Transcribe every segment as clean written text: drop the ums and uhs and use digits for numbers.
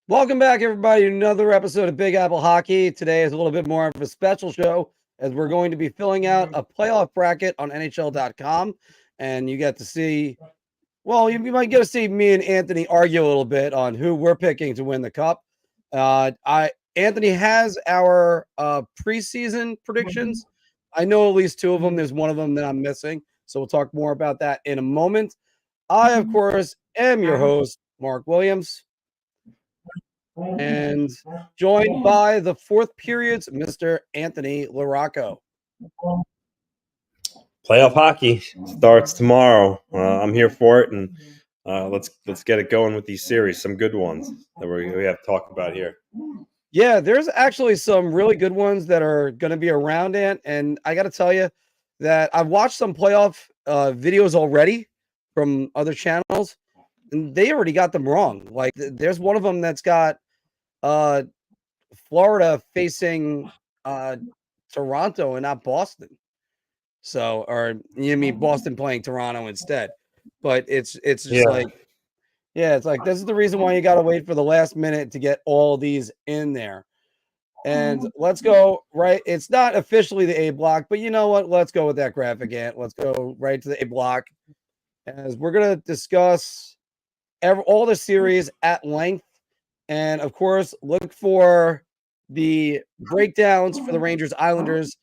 Welcome back, everybody, to another episode of Big Apple Hockey. Today is a little bit more of a special show as we're going to be filling out a playoff bracket on NHL.com. And you get to see, well, you might get to see me and Anthony argue a little bit on who we're picking to win the cup. Anthony has our preseason predictions. I know at least two of them. There's one of them that I'm missing. So we'll talk more about that in a moment. I, of course, am your host, Marc Williams. And joined by the fourth period's Mr. Anthony Larocco. Playoff hockey starts tomorrow. I'm here for it, and let's get it going with these series. Some good ones that we have to talk about here. Yeah, there's actually some really good ones that are going to be around, and I got to tell you that I've watched some playoff videos already from other channels, and they already got them wrong. Like, there's one of them that's got Florida facing Toronto and not Boston. So, or you mean Boston playing Toronto instead? But it's just like, yeah, it's like this is the reason why you got to wait for the last minute to get all these in there. And let's go right. It's not officially the A block, but you know what? Let's go with that graphic. Let's go right to the A block, as we're gonna discuss all the series at length. And of course, look for the breakdowns for the Rangers Islanders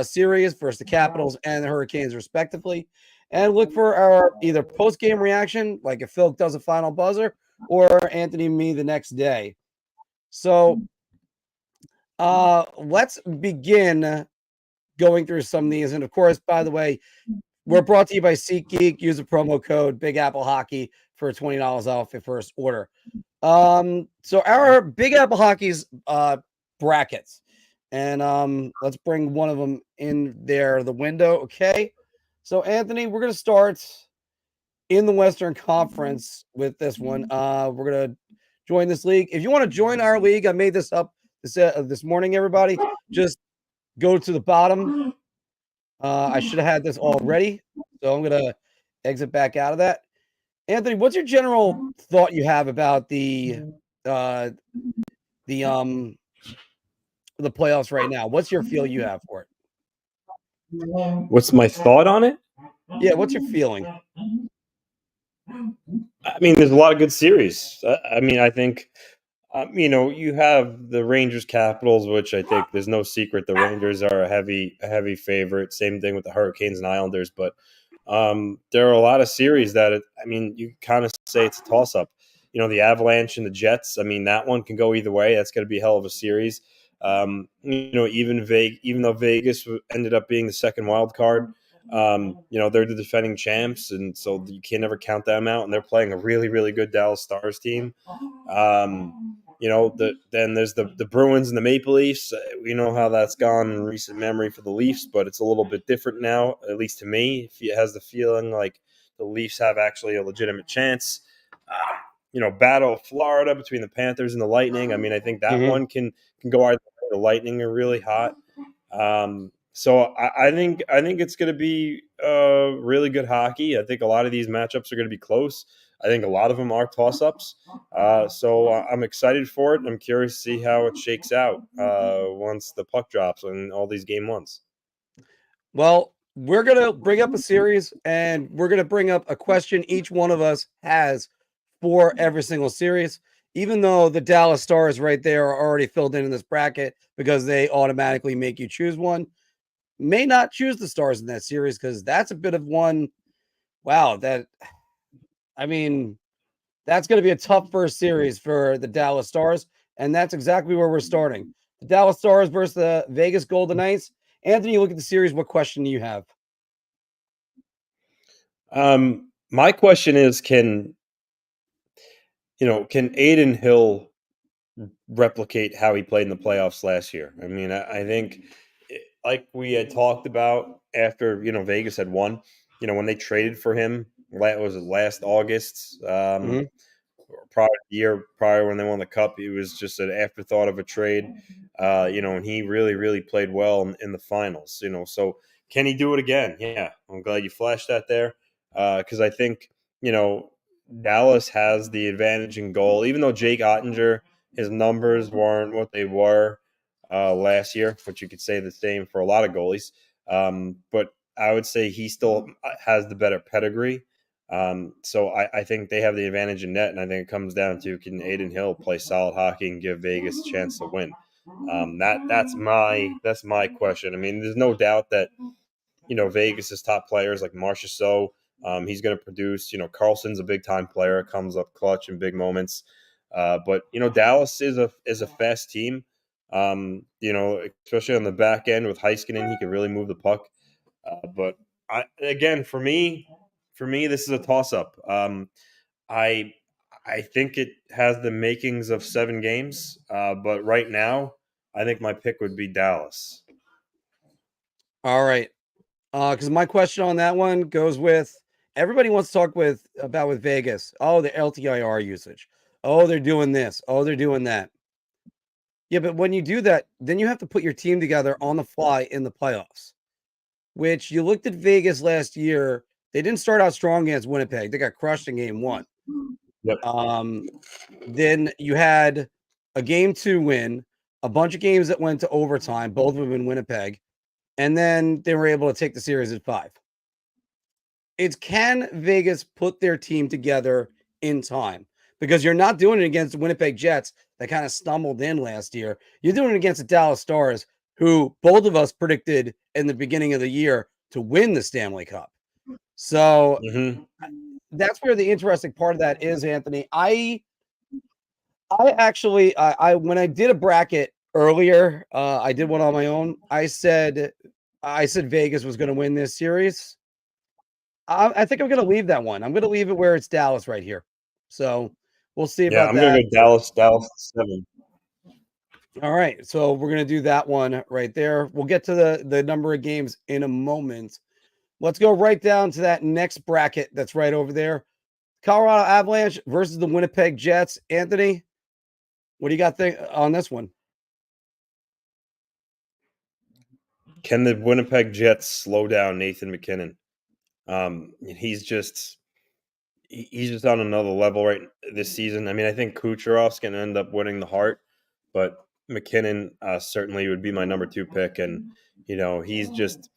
series versus the Capitals and the Hurricanes, respectively. And look for our either post game reaction, like if Phil does a final buzzer, or Anthony and me the next day. So let's begin going through some of these. And of course, by the way, we're brought to you by Seat Geek. Use the promo code BigAppleHockey for $20 off your first order. So our Big Apple Hockey's brackets, and let's bring one of them in there, the window. Okay. So Anthony, we're gonna start in the Western Conference with this one. We're gonna join this league. If you want to join our league, I made this up this morning, everybody. Just go to the bottom. I should have had this already, so I'm gonna exit back out of that. Anthony, what's your general thought you have about the playoffs right now? What's your feel you have for it? What's my thought on it? Yeah, what's your feeling? I mean, there's a lot of good series. I mean, I think you have the Rangers Capitals, which I think there's no secret the Rangers are a heavy favorite. Same thing with the Hurricanes and Islanders, but there are a lot of series that you kind of say it's a toss up. The Avalanche and the Jets. I mean, that one can go either way. That's going to be a hell of a series. Even though Vegas ended up being the second wild card, they're the defending champs, and so you can never count them out. And they're playing a really, really good Dallas Stars team. Then there's the Bruins and the Maple Leafs. We know how that's gone in recent memory for the Leafs, but it's a little bit different now, at least to me. It has the feeling like the Leafs have actually a legitimate chance. Battle of Florida between the Panthers and the Lightning. I mean, I think that one can go either way. The Lightning are really hot. So I think it's going to be really good hockey. I think a lot of these matchups are going to be close. I think a lot of them are toss-ups. So I'm excited for it. I'm curious to see how it shakes out once the puck drops in all these game ones. Well, we're going to bring up a series, and we're going to bring up a question each one of us has for every single series, even though the Dallas Stars right there are already filled in this bracket because they automatically make you choose one. May not choose the Stars in that series because that's a bit of one. Wow, that's going to be a tough first series for the Dallas Stars, and that's exactly where we're starting. The Dallas Stars versus the Vegas Golden Knights. Anthony, look at the series. What question do you have? My question is, can Adin Hill replicate how he played in the playoffs last year? I mean, I think, like we had talked about after, Vegas had won, when they traded for him, was it last August? Year prior when they won the cup, it was just an afterthought of a trade, and he really, really played well in the finals, so can he do it again? Yeah, I'm glad you flashed that there, because I think, Dallas has the advantage in goal, even though Jake Ottinger His numbers weren't what they were last year, which you could say the same for a lot of goalies. But I would say he still has the better pedigree. So I think they have the advantage in net, and I think it comes down to, can Adin Hill play solid hockey and give Vegas a chance to win? That's my question. I mean, there's no doubt that Vegas's top players like Marchessault, he's going to produce. Carlson's a big time player, comes up clutch in big moments. But Dallas is a fast team. Especially on the back end with Heiskanen, he can really move the puck. But for me, this is a toss up. I think it has the makings of 7 games, but right now, I think my pick would be Dallas. All right. Because my question on that one goes with, everybody wants to talk with Vegas. Oh, the LTIR usage. Oh, they're doing this. Oh, they're doing that. Yeah, but when you do that, then you have to put your team together on the fly in the playoffs, which you looked at Vegas last year. They didn't start out strong against Winnipeg. They got crushed in game 1. Yep. Then you had a game 2 win, a bunch of games that went to overtime, both of them in Winnipeg, and then they were able to take the series at 5. Can Vegas put their team together in time? Because you're not doing it against the Winnipeg Jets that kind of stumbled in last year. You're doing it against the Dallas Stars, who both of us predicted in the beginning of the year to win the Stanley Cup. So that's where the interesting part of that is, Anthony. I actually, when I did a bracket earlier, I did one on my own. I said Vegas was going to win this series. I think I'm going to leave that one. I'm going to leave it where it's Dallas right here. So we'll see about that. I'm going to go Dallas 7. All right. So we're going to do that one right there. We'll get to the number of games in a moment. Let's go right down to that next bracket that's right over there. Colorado Avalanche versus the Winnipeg Jets. Anthony, what do you got on this one? Can the Winnipeg Jets slow down Nathan MacKinnon? He's just on another level right this season. I mean, I think Kucherov's going to end up winning the Hart, but MacKinnon certainly would be my number 2 pick. And, he's just,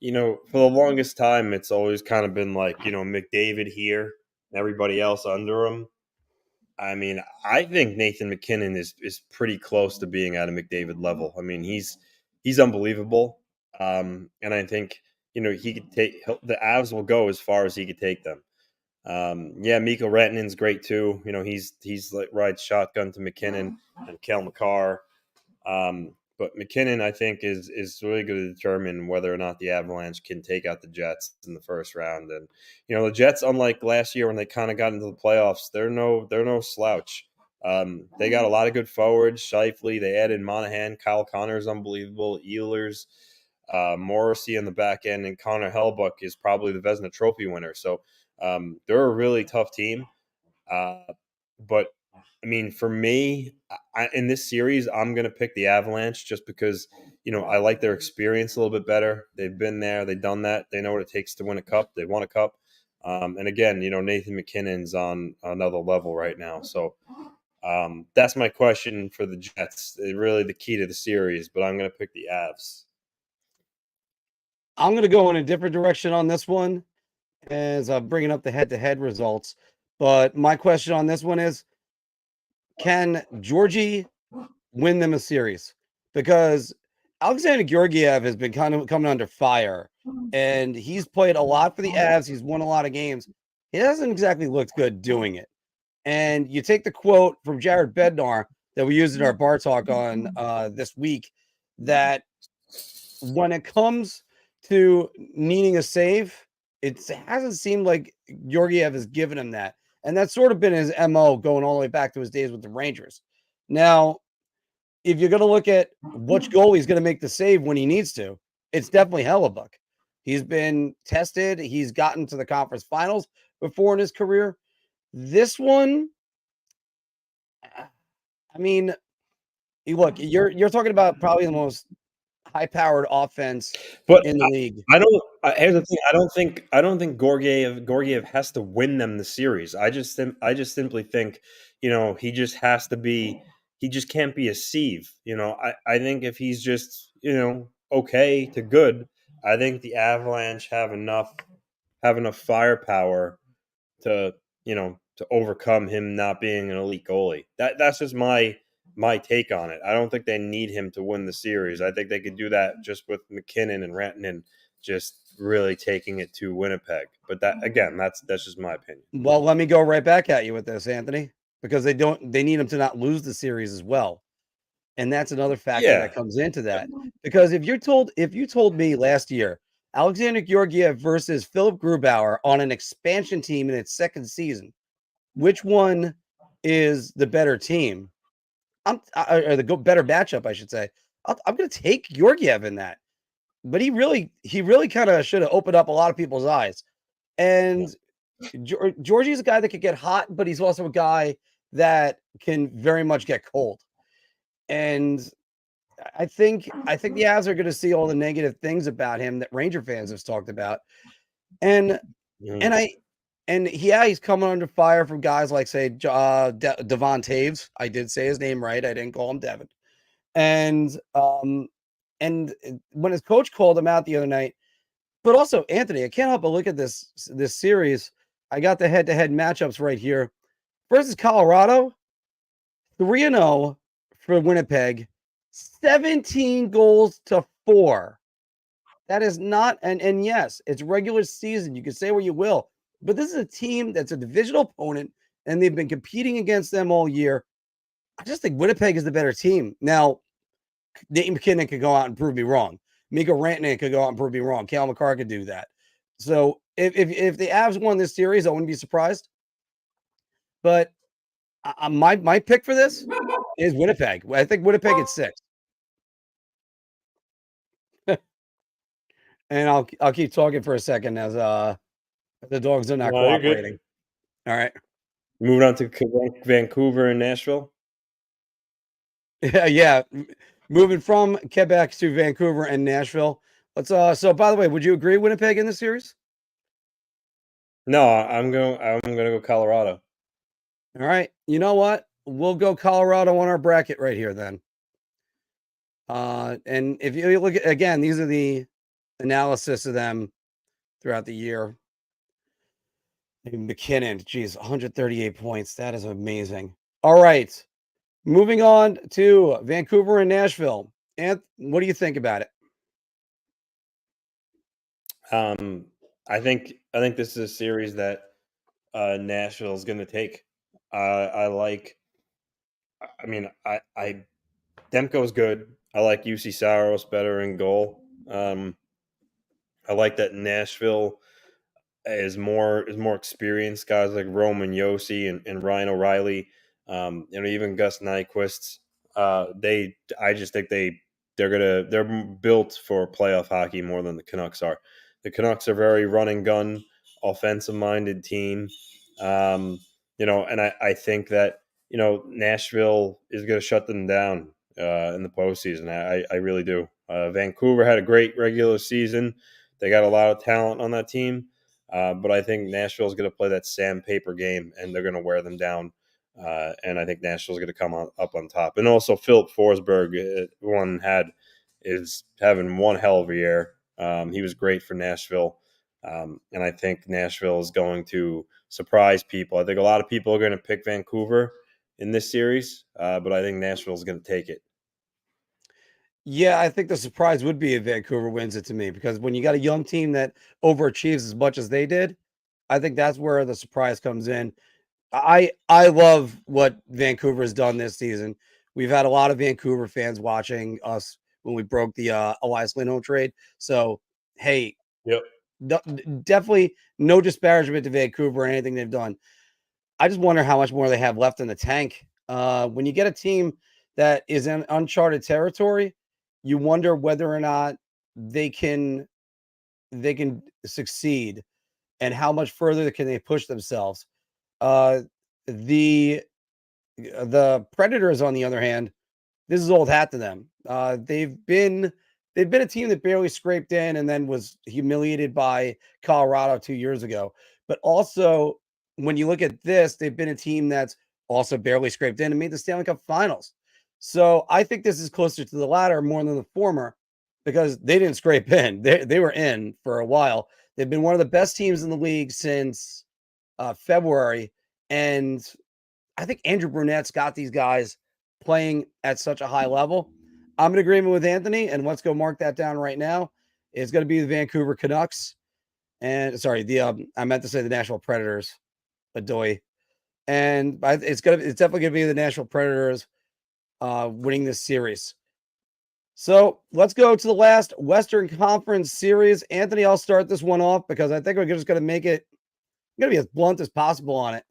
for the longest time, it's always kind of been like, McDavid here, everybody else under him. I mean, I think Nathan MacKinnon is pretty close to being at a McDavid level. I mean, he's unbelievable. And I think, he could the Avs will go as far as he could take them. Mikko Rantanen's great too. He's like rides shotgun to MacKinnon and Cale Makar. But MacKinnon, I think, is really going to determine whether or not the Avalanche can take out the Jets in the first round. And the Jets, unlike last year when they kind of got into the playoffs, they're no slouch. They got a lot of good forwards. Scheifele, they added Monahan, Kyle Connor's unbelievable, Ehlers, Morrissey in the back end, and Connor Hellebuyck is probably the Vezina Trophy winner. So they're a really tough team. But I mean, for me, in this series, I'm going to pick the Avalanche just because, I like their experience a little bit better. They've been there. They've done that. They know what it takes to win a cup. They won a cup. And again, Nathan MacKinnon's on another level right now. So that's my question for the Jets. They're really the key to the series, but I'm going to pick the Avs. I'm going to go in a different direction on this one as I'm bringing up the head-to-head results. But my question on this one is, can Georgie win them a series? Because Alexander Georgiev has been kind of coming under fire, and he's played a lot for the Avs. He's won a lot of games. He hasn't exactly looked good doing it. And you take the quote from Jared Bednar that we used in our bar talk on this week, that when it comes to needing a save, it hasn't seemed like Georgiev has given him that. And that's sort of been his MO going all the way back to his days with the Rangers. Now, if you're going to look at which goalie's going to make the save when he needs to, it's definitely Hellebuyck. He's been tested. He's gotten to the conference finals before in his career. This one, I mean, look, you're talking about probably the most high-powered offense in the league. Here's the thing. I don't think Georgiev has to win them the series. I just simply think, he just has to be he just can't be a sieve. I think if he's just, okay to good, I think the Avalanche have enough firepower to, to overcome him not being an elite goalie. That's just my take on it. I don't think they need him to win the series. I think they could do that just with McKinnon and Rantanen just really taking it to Winnipeg. But that, again, that's just my opinion. Well, let me go right back at you with this, Anthony, because they need him to not lose the series as well. And that's another factor that comes into that. Because if you told me last year, Alexander Georgiev versus Philip Grubauer on an expansion team in its second season, which one is the better team? Or the better matchup, I should say. I'm going to take Georgiev in that. But he really kind of should have opened up a lot of people's eyes. And Georgie's a guy that could get hot, but he's also a guy that can very much get cold. And I think the Avs are going to see all the negative things about him that Ranger fans have talked about. And he's coming under fire from guys like, say, Devon Taves. I did say his name right. I didn't call him Devin. And when his coach called him out the other night, but also Anthony, I can't help but look at this series. I got the head-to-head matchups right here. Versus Colorado, 3-0 for Winnipeg, 17 goals to 4. That is not, and yes, it's regular season. You can say what you will, but this is a team that's a divisional opponent, and they've been competing against them all year. I just think Winnipeg is the better team. Now, Nate McKinnon could go out and prove me wrong. Mika Rantanen could go out and prove me wrong. Cale Makar could do that. So if the Avs won this series, I wouldn't be surprised. But my pick for this is Winnipeg. I think Winnipeg at 6. And I'll keep talking for a second as the dogs are not cooperating. All right. Moving on to Vancouver and Nashville. Yeah. Moving from Quebec to Vancouver and Nashville. Let's so by the way, would you agree Winnipeg in the series? No, I'm gonna go Colorado. All right. You know what? We'll go Colorado on our bracket right here then. And if you look at, again, these are the analysis of them throughout the year. McKinnon, geez, 138 points. That is amazing. All right. Moving on to Vancouver and Nashville. And what do you think about it? I think this is a series that Nashville is going to take. Demko's good. I like UC Saros better in goal. I like that Nashville is more experienced guys like Roman Josi and Ryan O'Reilly. Even Gus Nyquist. I just think they're built for playoff hockey more than the Canucks are. The Canucks are very run and gun, offensive minded team. And I think that Nashville is going to shut them down in the postseason. I really do. Vancouver had a great regular season. They got a lot of talent on that team, but I think Nashville is going to play that sandpaper game, and they're going to wear them down. And I think Nashville's going to come up on top. And also Philip Forsberg, is having one hell of a year. He was great for Nashville. And I think Nashville is going to surprise people. I think a lot of people are going to pick Vancouver in this series, but I think Nashville is going to take it. Yeah, I think the surprise would be if Vancouver wins it to me, because when you got a young team that overachieves as much as they did, I think that's where the surprise comes in. I love what Vancouver has done this season. We've had a lot of Vancouver fans watching us when we broke the Elias Lindholm trade. So, hey, definitely no disparagement to Vancouver or anything they've done. I just wonder how much more they have left in the tank. When you get a team that is in uncharted territory, you wonder whether or not they can succeed and how much further can they push themselves. The Predators, on the other hand, this is old hat to them. They've been a team that barely scraped in and then was humiliated by Colorado 2 years ago. But also, when you look at this, they've been a team that's also barely scraped in and made the Stanley Cup Finals. So I think this is closer to the latter more than the former because they didn't scrape in. They were in for a while. They've been one of the best teams in the league since February. And I think Andrew Brunette's got these guys playing at such a high level. I'm in agreement with Anthony, and let's go mark that down right now. It's going to be the Vancouver Canucks. And sorry, I meant to say the Nashville Predators, Adoy. And it's definitely gonna be the Nashville Predators winning this series. So let's go to the last Western Conference series. Anthony, I'll start this one off because I think we're just gonna make it gonna be as blunt as possible on it.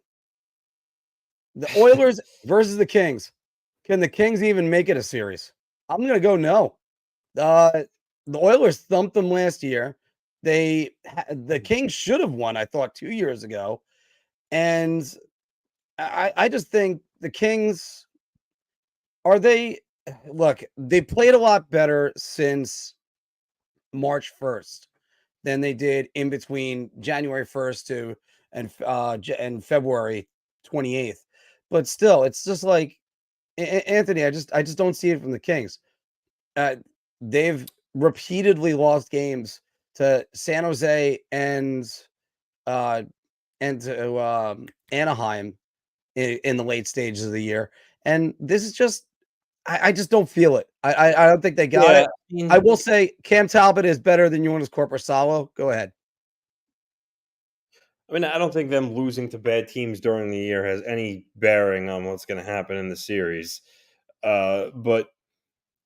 The Oilers versus the Kings. Can the Kings even make it a series? I'm gonna go no. The Oilers thumped them last year. The Kings should have won, I thought, 2 years ago. And I just think the Kings they played a lot better since March 1st than they did in between January 1st and February 28th. But still, it's just like Anthony, I just don't see it from the Kings. They've repeatedly lost games to San Jose and to Anaheim in the late stages of the year. And this is just, I just don't feel it. I don't think they got it. I will say Cam Talbot is better than Jonas Korpisalo. Go ahead. I mean, I don't think them losing to bad teams during the year has any bearing on what's going to happen in the series. But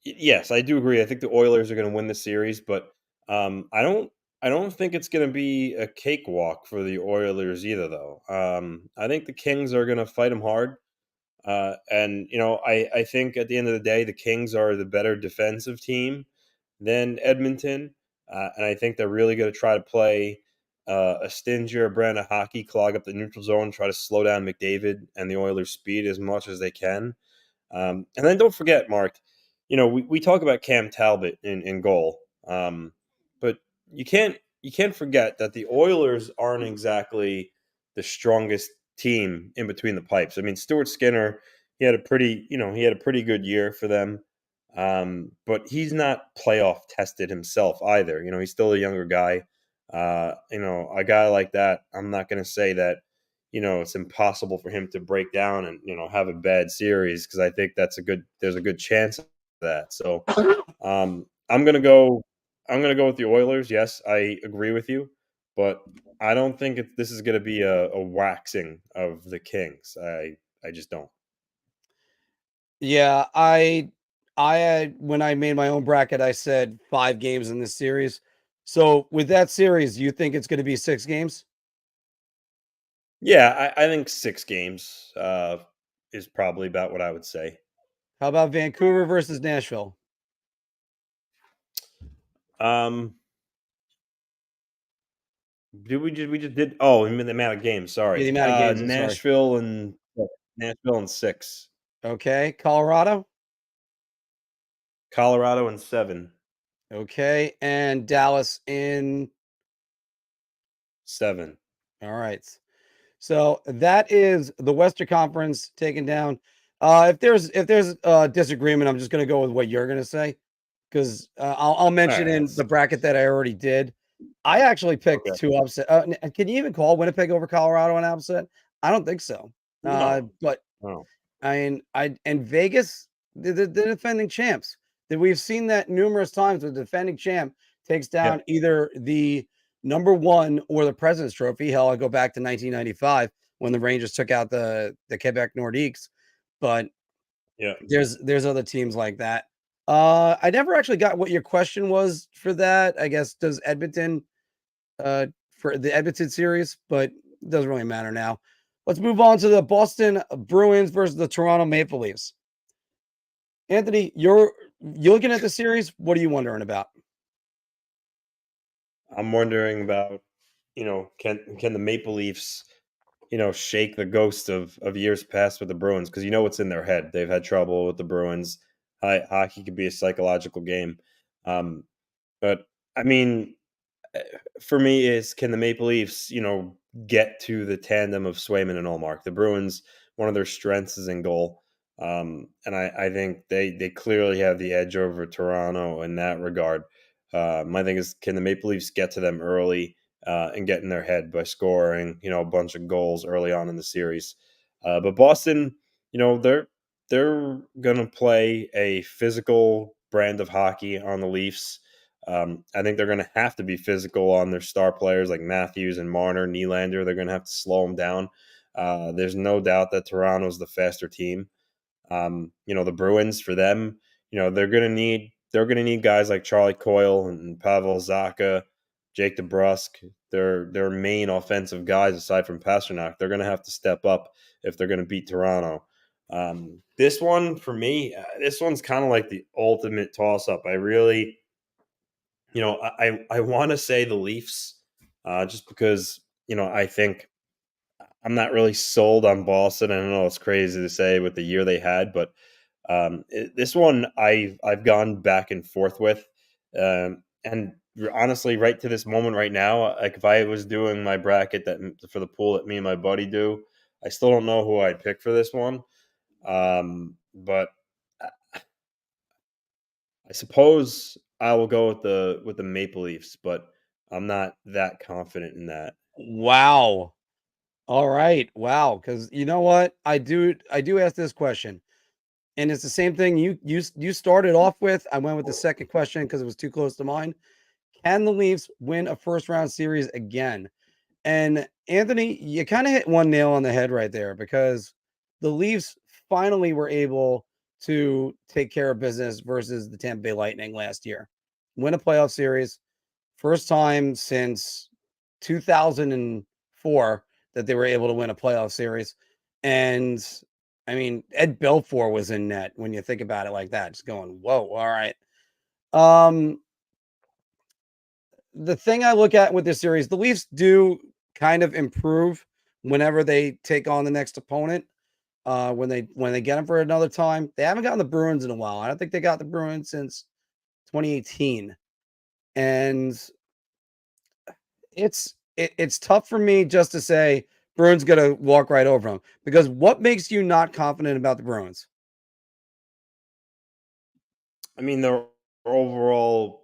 yes, I do agree. I think the Oilers are going to win the series, but I don't think it's going to be a cakewalk for the Oilers either, though. I think the Kings are going to fight them hard. And I think at the end of the day, the Kings are the better defensive team than Edmonton, and I think they're really going to try to play a stingier brand of hockey, clog up the neutral zone, try to slow down McDavid and the Oilers' speed as much as they can. And then don't forget, Mark, we talk about Cam Talbot in goal, but you can't forget that the Oilers aren't exactly the strongest team in between the pipes. I mean, Stuart Skinner, he had a pretty good year for them. But he's not playoff tested himself either. He's still a younger guy. A guy like that, I'm not going to say that, it's impossible for him to break down and, have a bad series, because I think there's a good chance of that. So I'm going to go with the Oilers. Yes, I agree with you, but I don't think this is going to be a waxing of the Kings. I just don't. Yeah, I when I made my own bracket, I said 5 games in this series. So with that series, you think it's going to be 6 games? Yeah, I think 6 games is probably about what I would say. How about Vancouver versus Nashville? Um, we just did? Oh, we mean the amount of games. Yeah, the Sorry, amount of games. I'm sorry. Nashville and 6, Okay, Colorado. Colorado and 7, Okay, and Dallas in 7. all right. So that is the Western Conference taken down. If there's disagreement, I'm just going to go with what you're going to say because I'll mention in the bracket that I already did. I actually picked 2 upset. Can you even call Winnipeg over Colorado an upset? I don't think so. No. But No. and Vegas, the defending champs. That we've seen that numerous times. The defending champ takes down either the number 1 or the President's Trophy. Hell, I go back to 1995 when the Rangers took out the Quebec Nordiques. But there's other teams like that. I never actually got what your question was for that. I guess does Edmonton for the Edmonton series, but it doesn't really matter now. Let's move on to the Boston Bruins versus the Toronto Maple Leafs. Anthony, you're looking at the series. What are you wondering about? I'm wondering about, can the Maple Leafs, shake the ghost of years past with the Bruins, because what's in their head. They've had trouble with the Bruins. Hockey could be a psychological game. But I mean, for me, is can the Maple Leafs, get to the tandem of Swayman and Ullmark? The Bruins, one of their strengths is in goal. And I think they clearly have the edge over Toronto in that regard. My thing is, can the Maple Leafs get to them early and get in their head by scoring, a bunch of goals early on in the series? But Boston, they're gonna play a physical brand of hockey on the Leafs. I think they're gonna have to be physical on their star players like Matthews and Marner, Nylander. They're gonna have to slow them down. There's no doubt that Toronto's the faster team. The Bruins for them, they're gonna need guys like Charlie Coyle and Pavel Zacha, Jake DeBrusk. Their main offensive guys aside from Pasternak. They're gonna have to step up if they're gonna beat Toronto. This one for me, this one's kind of like the ultimate toss up. I really, I want to say the Leafs, just because I think I'm not really sold on Boston. I don't know, it's crazy to say with the year they had, but this one I've gone back and forth with, and honestly, right to this moment, right now, like if I was doing my bracket that for the pool that me and my buddy do, I still don't know who I'd pick for this one. But I suppose I will go with the Maple Leafs, but I'm not that confident in that. Wow. All right. Wow. Because you know what? I do ask this question. And it's the same thing you started off with. I went with the second question because it was too close to mine. Can the Leafs win a first round series again? And Anthony, you kind of hit one nail on the head right there because the Leafs finally were able to take care of business versus the Tampa Bay Lightning last year. Win a playoff series. First time since 2004 that they were able to win a playoff series. And I mean, Ed Belfour was in net when you think about it like that, just going, whoa, all right. Um, the thing I look at with this series, the Leafs do kind of improve whenever they take on the next opponent. When they get them for another time, they haven't gotten the Bruins in a while. I don't think they got the Bruins since 2018, and it's tough for me just to say Bruins gonna walk right over them because what makes you not confident about the Bruins? I mean, their overall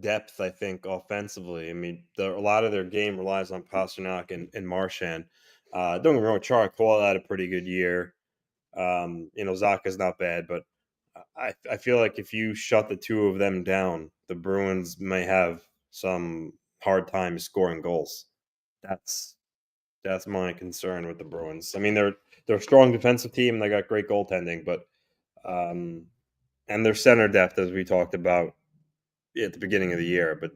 depth, I think, offensively. I mean, a lot of their game relies on Pasternak and Marchand. Don't get me wrong, Charlie Coyle had a pretty good year. Zaka's not bad, but I feel like if you shut the two of them down, the Bruins may have some hard time scoring goals. That's that's my concern with the Bruins. I mean, they're a strong defensive team. They got great goaltending, but um, and their center depth, as we talked about at the beginning of the year. But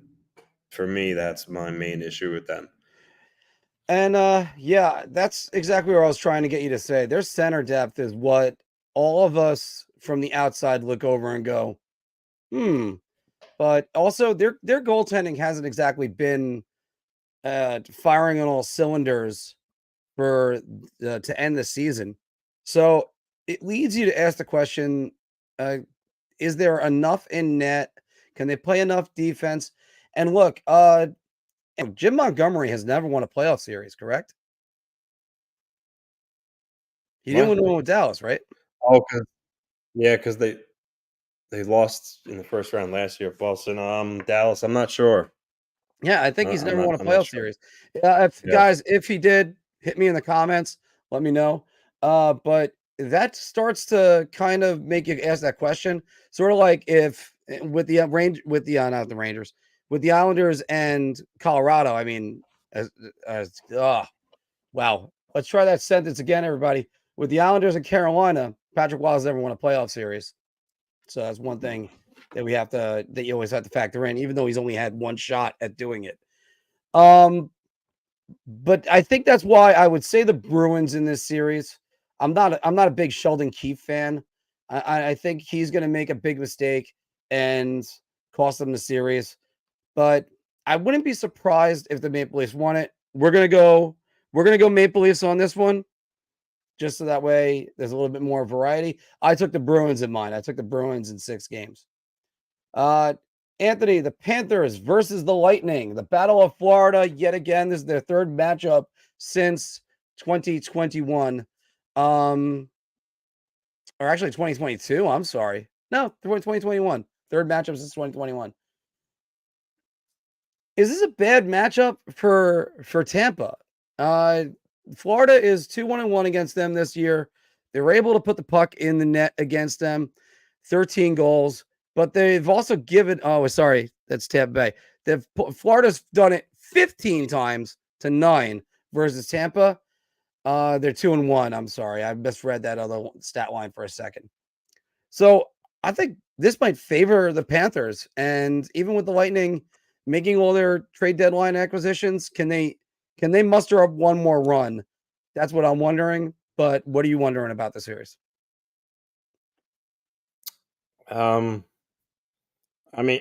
for me, that's my main issue with them. And yeah, that's exactly what I was trying to get you to say. Their center depth is what all of us from the outside look over and go, hmm. But also their goaltending hasn't exactly been firing on all cylinders for to end the season. So it leads you to ask the question: is there enough in net? Can they play enough defense? And look, Jim Montgomery has never won a playoff series, correct? He didn't What? win one with Dallas, right? Oh, yeah, because they lost in the first round last year. Boston, Dallas. I'm not sure. Yeah, I think he's I'm never not. won a I'm not playoff sure. series. Yeah, Yeah. if he did, hit me in the comments. Let me know. But that starts to kind of make you ask that question. Sort of like if with the range with the not the Rangers, with the Islanders and Colorado. I mean, wow. Let's try that sentence again, everybody. With the Islanders and Carolina, Patrick Wild's never won a playoff series. So that's one thing that you always have to factor in, even though he's only had one shot at doing it. Um, but I think that's why I would say the Bruins in this series. I'm not a big Sheldon Keefe fan. I think he's going to make a big mistake and cost them the series. But I wouldn't be surprised if the Maple Leafs won it. We're gonna go Maple Leafs on this one, just so that way there's a little bit more variety. I took the Bruins in mine. I took the Bruins in 6 games. Uh, Anthony, the Panthers versus the Lightning, the Battle of Florida. Yet again, this is their third matchup since 2021. Or actually 2022. I'm sorry. No, 2021. Third matchup since 2021. Is this a bad matchup for Tampa? Florida is 2-1-1 against them this year. They were able to put the puck in the net against them, 13 goals. But they've also given. Oh, sorry, that's Tampa Bay. Florida's done it 15 times to 9 versus Tampa. They're 2-1. I'm sorry, I misread that other stat line for a second. So I think this might favor the Panthers. And even with the Lightning making all their trade deadline acquisitions, can they muster up one more run? That's what I'm wondering. But what are you wondering about the series? I mean,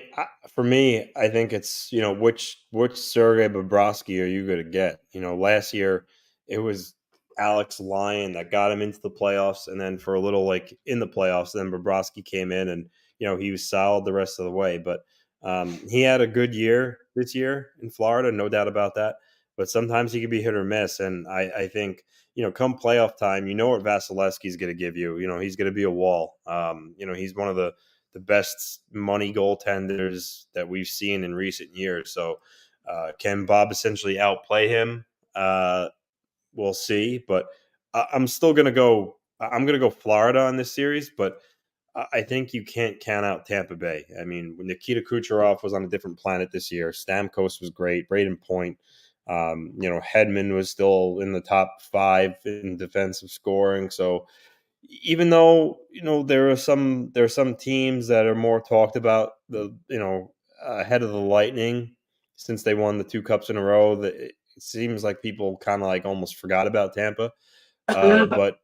for me, I think it's which Sergei Bobrovsky are you going to get? Last year it was Alex Lyon that got him into the playoffs, and then for a little in the playoffs, then Bobrovsky came in, and he was solid the rest of the way. But he had a good year this year in Florida, no doubt about that. But sometimes he could be hit or miss, and I think come playoff time, what Vasilevsky's going to give you. He's going to be a wall. He's one of the best money goaltenders that we've seen in recent years. So can Bob essentially outplay him? We'll see. But I'm still going to go. I'm going to go Florida on this series, but I think you can't count out Tampa Bay. I mean, when Nikita Kucherov was on a different planet this year, Stamkos was great, Braden Point. Hedman was still in the top 5 in defensive scoring. So even though there are some teams that are more talked about ahead of the Lightning since they won the 2 cups in a row, that it seems like people kind of almost forgot about Tampa. But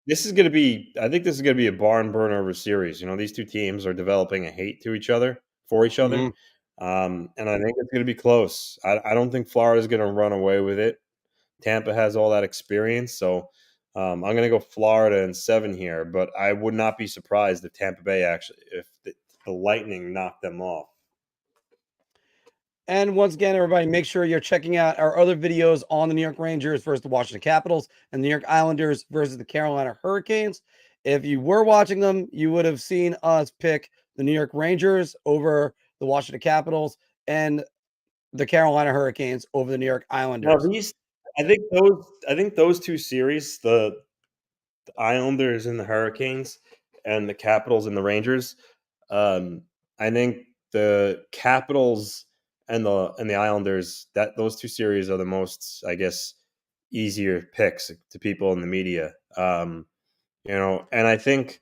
this is going to be, I think this is going to be a barn burner of a series. These two teams are developing a hate to each other for each other, and I think it's going to be close. I don't think Florida is going to run away with it. Tampa has all that experience, so I'm going to go Florida in 7 here. But I would not be surprised if Tampa Bay if the Lightning knocked them off. And once again, everybody, make sure you're checking out our other videos on the New York Rangers versus the Washington Capitals and the New York Islanders versus the Carolina Hurricanes. If you were watching them, you would have seen us pick the New York Rangers over the Washington Capitals and the Carolina Hurricanes over the New York Islanders. Now, I think those 2 series, the Islanders and the Hurricanes and the Capitals and the Rangers, I think the Capitals and the Islanders, that those 2 series are the most, I guess, easier picks to people in the media. And I think,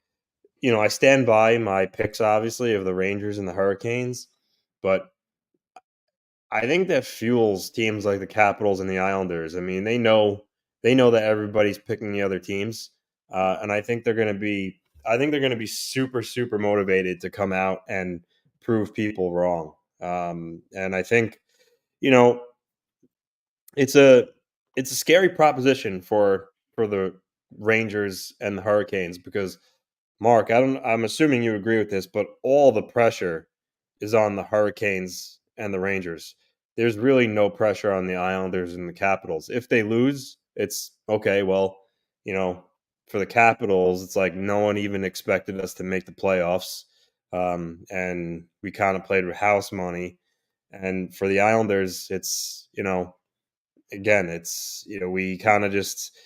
I stand by my picks, obviously, of the Rangers and the Hurricanes, but I think that fuels teams like the Capitals and the Islanders. I mean, they know that everybody's picking the other teams, and I think they're going to be super, super motivated to come out and prove people wrong. And I think it's a scary proposition for the Rangers and the Hurricanes because, Mark, I'm assuming you agree with this, but all the pressure is on the Hurricanes and the Rangers. There's really no pressure on the Islanders and the Capitals. If they lose, it's okay. Well, for the Capitals, it's like no one even expected us to make the playoffs. And we kind of played with house money. And for the Islanders, it's, again, it's, we kind of just,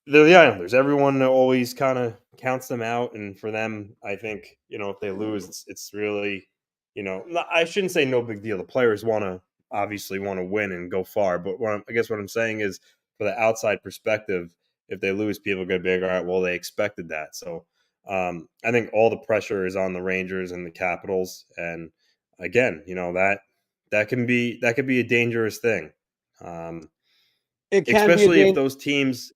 they're the Islanders. Everyone always kind of counts them out. And for them, I think, if they lose, it's really, I shouldn't say no big deal. The players obviously want to win and go far. But I guess what I'm saying is, for the outside perspective, if they lose, people are going to be like, all right, well, they expected that. So I think all the pressure is on the Rangers and the Capitals. And again, that could be a dangerous thing. It can especially be if those teams,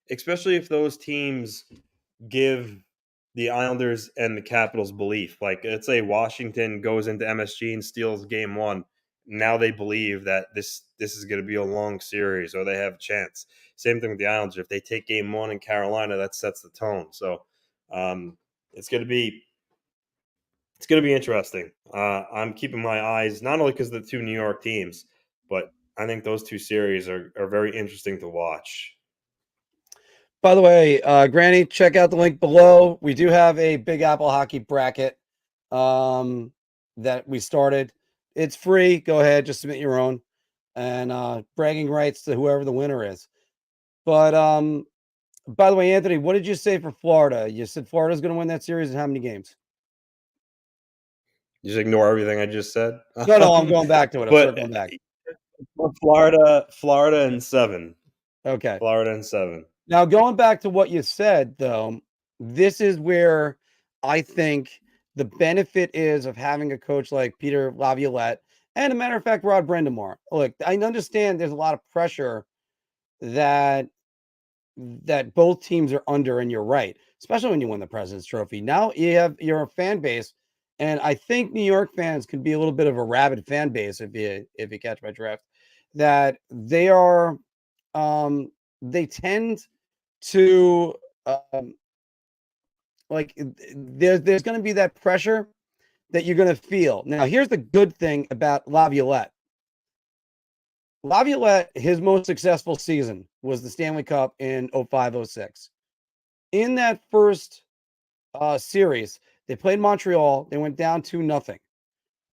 especially if those teams give the Islanders and the Capitals belief. Like, let's say Washington goes into MSG and steals game 1. Now they believe that this is going to be a long series, or they have a chance. Same thing with the Islanders. If they take game 1 in Carolina, that sets the tone. So it's going to be interesting. I'm keeping my eyes not only because of the 2 New York teams, but I think those 2 series are very interesting to watch. By the way, Granny, check out the link below. We do have a Big Apple Hockey bracket that we started. It's free. Go ahead, just submit your own, and bragging rights to whoever the winner is. But by the way, Anthony, what did you say for Florida? You said Florida's going to win that series in how many games? You just ignore everything I just said. No, I'm going back to it. I'm circling back. Florida and 7. Okay. Florida and 7. Now, going back to what you said, though, this is where I think the benefit is of having a coach like Peter Laviolette, and a matter of fact, Rod Brindamore. Look, I understand there's a lot of pressure that both teams are under, and you're right, especially when you win the President's Trophy. Now you're a fan base, and I think New York fans can be a little bit of a rabid fan base if you catch my drift. That they are, they tend to there's going to be that pressure that you're going to feel. Now, here's the good thing about Laviolette. Laviolette, his most successful season was the Stanley Cup in 05-06. In that first series, they played Montreal. They went down 2-0.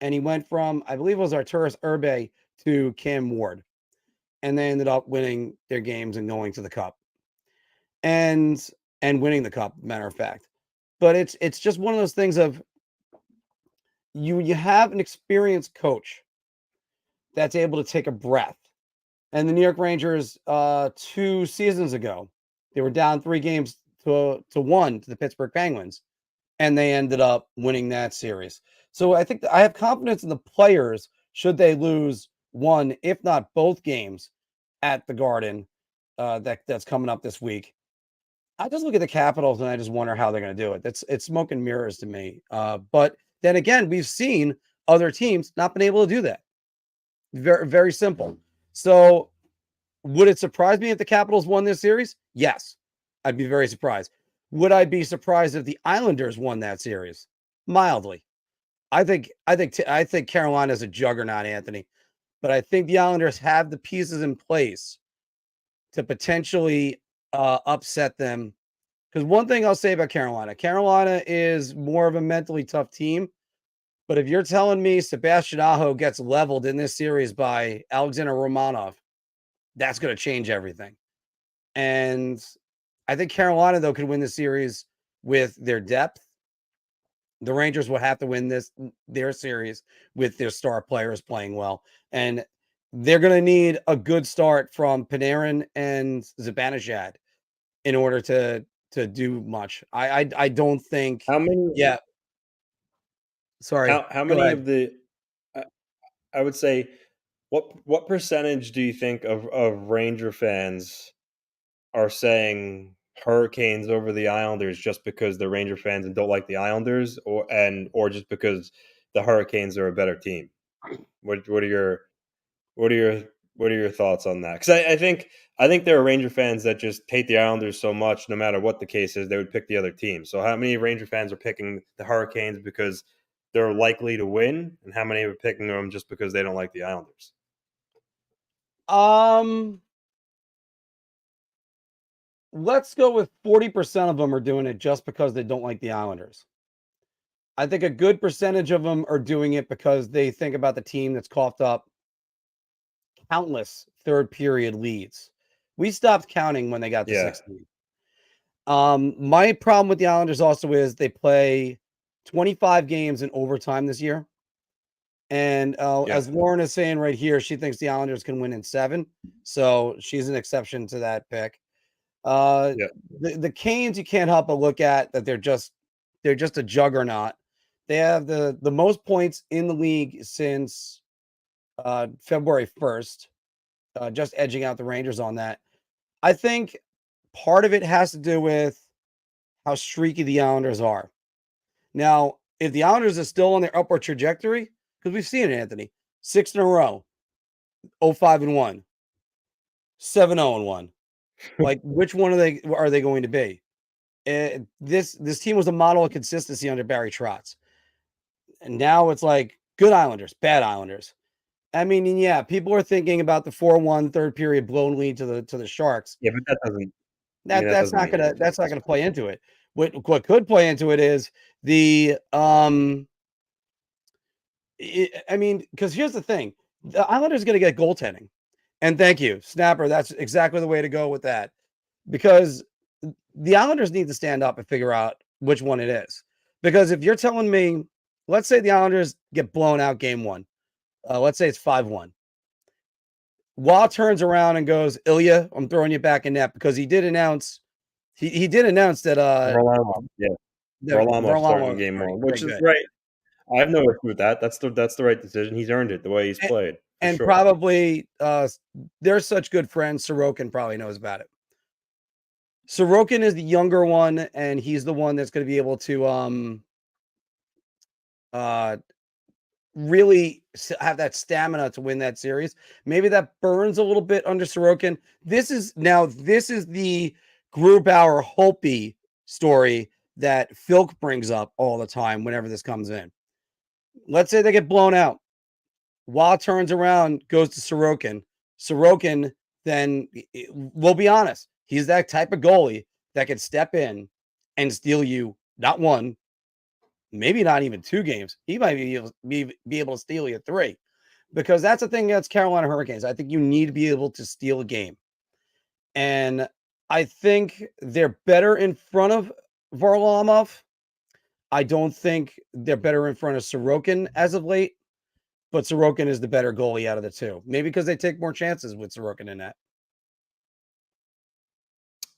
And he went from, I believe it was Arturas Urbe to Cam Ward. And they ended up winning their games and going to the Cup. And winning the Cup, matter of fact. But it's just one of those things of you have an experienced coach that's able to take a breath. And the New York Rangers 2 seasons ago, they were down 3 games to 1 to the Pittsburgh Penguins, and they ended up winning that series. So I think I have confidence in the players should they lose one, if not both games at the Garden that's coming up this week. I just look at the Capitals and I just wonder how they're going to do it. It's smoke and mirrors to me. But then again, we've seen other teams not been able to do that. Very, very simple. So would it surprise me if the Capitals won this series? Yes, I'd be very surprised. Would I be surprised if the Islanders won that series? Mildly. I think Carolina's a juggernaut, Anthony, but I think the Islanders have the pieces in place to potentially upset them. Because one thing I'll say about Carolina is more of a mentally tough team. But if you're telling me Sebastian Aho gets leveled in this series by Alexander Romanov, that's going to change everything. And I think Carolina, though, could win the series with their depth. The Rangers would have to win their series with their star players playing well. And they're going to need a good start from Panarin and Zibanejad in order to do much. I don't think. How many? Yeah. Sorry. How many of the? I would say, what percentage do you think of Ranger fans are saying Hurricanes over the Islanders just because they're Ranger fans and don't like the Islanders, or just because the Hurricanes are a better team? What are your thoughts on that? Because I think there are Ranger fans that just hate the Islanders so much, no matter what the case is, they would pick the other team. So how many Ranger fans are picking the Hurricanes because they're likely to win, and how many are picking them just because they don't like the Islanders? Let's go with 40% of them are doing it just because they don't like the Islanders. I think a good percentage of them are doing it because they think about the team that's coughed up countless third period leads. We stopped counting when they got to 16. My problem with the Islanders also is they play 25 games in overtime this year. And as Lauren is saying right here, she thinks the Islanders can win in 7. So she's an exception to that pick. The Canes, you can't help but look at that they're just a juggernaut. They have the most points in the league since February 1st, just edging out the Rangers on that. I think part of it has to do with how streaky the Islanders are. Now, if the Islanders are still on their upward trajectory, because we've seen it, Anthony, 6 in a row, 0-5-1, 7-0-1. Like, which one are they going to be? This team was a model of consistency under Barry Trotz. And now it's like good Islanders, bad Islanders. I mean, yeah, people are thinking about the 4-1 third period blown lead to the Sharks. Yeah, but That's doesn't not mean gonna anything at this play point. into it. What could play into it is the I mean, because here's the thing: the Islanders going to get goaltending, and thank you, Snapper. That's exactly the way to go with that, because the Islanders need to stand up and figure out which one it is. Because if you're telling me, let's say the Islanders get blown out game one, let's say it's 5-1. Wah turns around and goes, Ilya, I'm throwing you back in net, because he did announce that Varlamov, yeah, that Varlamov starting Varlamov is game pretty, one, which pretty is good. great. I have no issue with that. That's the right decision. He's earned it the way he's played, for And sure. probably they're such good friends. Sorokin probably knows about it. Sorokin is the younger one, and he's the one that's going to be able to really have that stamina to win that series. Maybe that burns a little bit under Sorokin. This is the Grubauer Holtby story that Filk brings up all the time whenever this comes in. Let's say they get blown out. Wah turns around, goes to Sorokin. Sorokin, then we'll be honest, he's that type of goalie that can step in and steal you not one, maybe not even 2 games. He might be able to steal you 3, because that's the thing against Carolina Hurricanes. I think you need to be able to steal a game. And I think they're better in front of Varlamov. I don't think they're better in front of Sorokin as of late, but Sorokin is the better goalie out of the two. Maybe because they take more chances with Sorokin in that.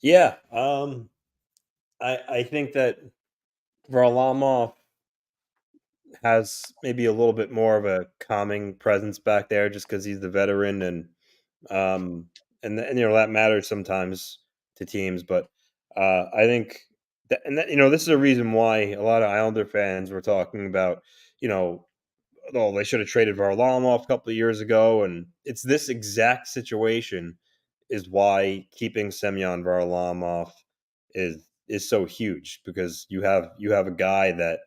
Yeah, I think that Varlamov has maybe a little bit more of a calming presence back there, just because he's the veteran, um, and that matters sometimes to teams. But I think this is a reason why a lot of Islander fans were talking about, oh, they should have traded Varlamov a couple of years ago, and it's this exact situation is why keeping Semyon Varlamov is so huge, because you have a guy that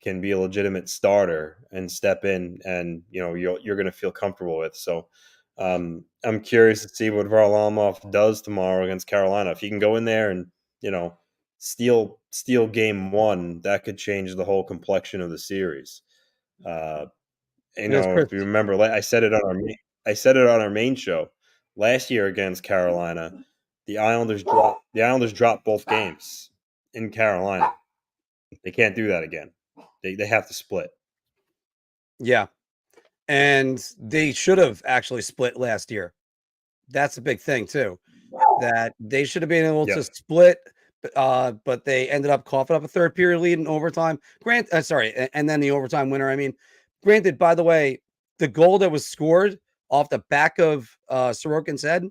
can be a legitimate starter and step in, and you're going to feel comfortable with. So I'm curious to see what Varlamov does tomorrow against Carolina. If he can go in there and steal game one, that could change the whole complexion of the series. Because Chris, If you remember, I said it on our main show last year against Carolina. The Islanders dropped both games in Carolina. They can't do that again. They have to split. yeah, and they should have actually split last year. That's a big thing too. That they should have been able to split, but they ended up coughing up a third period lead in overtime. And then the overtime winner. I mean, granted, by the way, the goal that was scored off the back of Sorokin's head,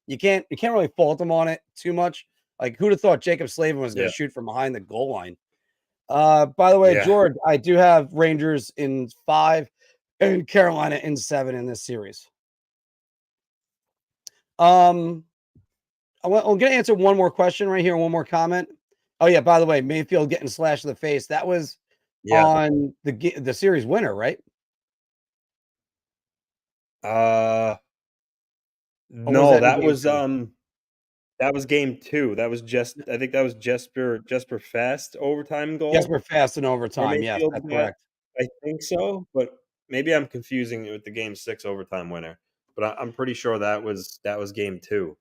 you can't really fault him on it too much. Like, who'd have thought Jacob Slavin was going to shoot from behind the goal line? By the way, George, I do have Rangers in 5 and Carolina in 7 in this series. I'm going to answer one more question right here, one more comment. Oh yeah, by the way, Mayfield getting slashed in the face. That was on the series winner, right? No, that was game 2. That was I think that was Jesper Fast overtime goal. Jesper Fast in overtime. Yes, that's correct. I think so, but maybe I'm confusing it with the game 6 overtime winner. But I'm pretty sure that was game 2.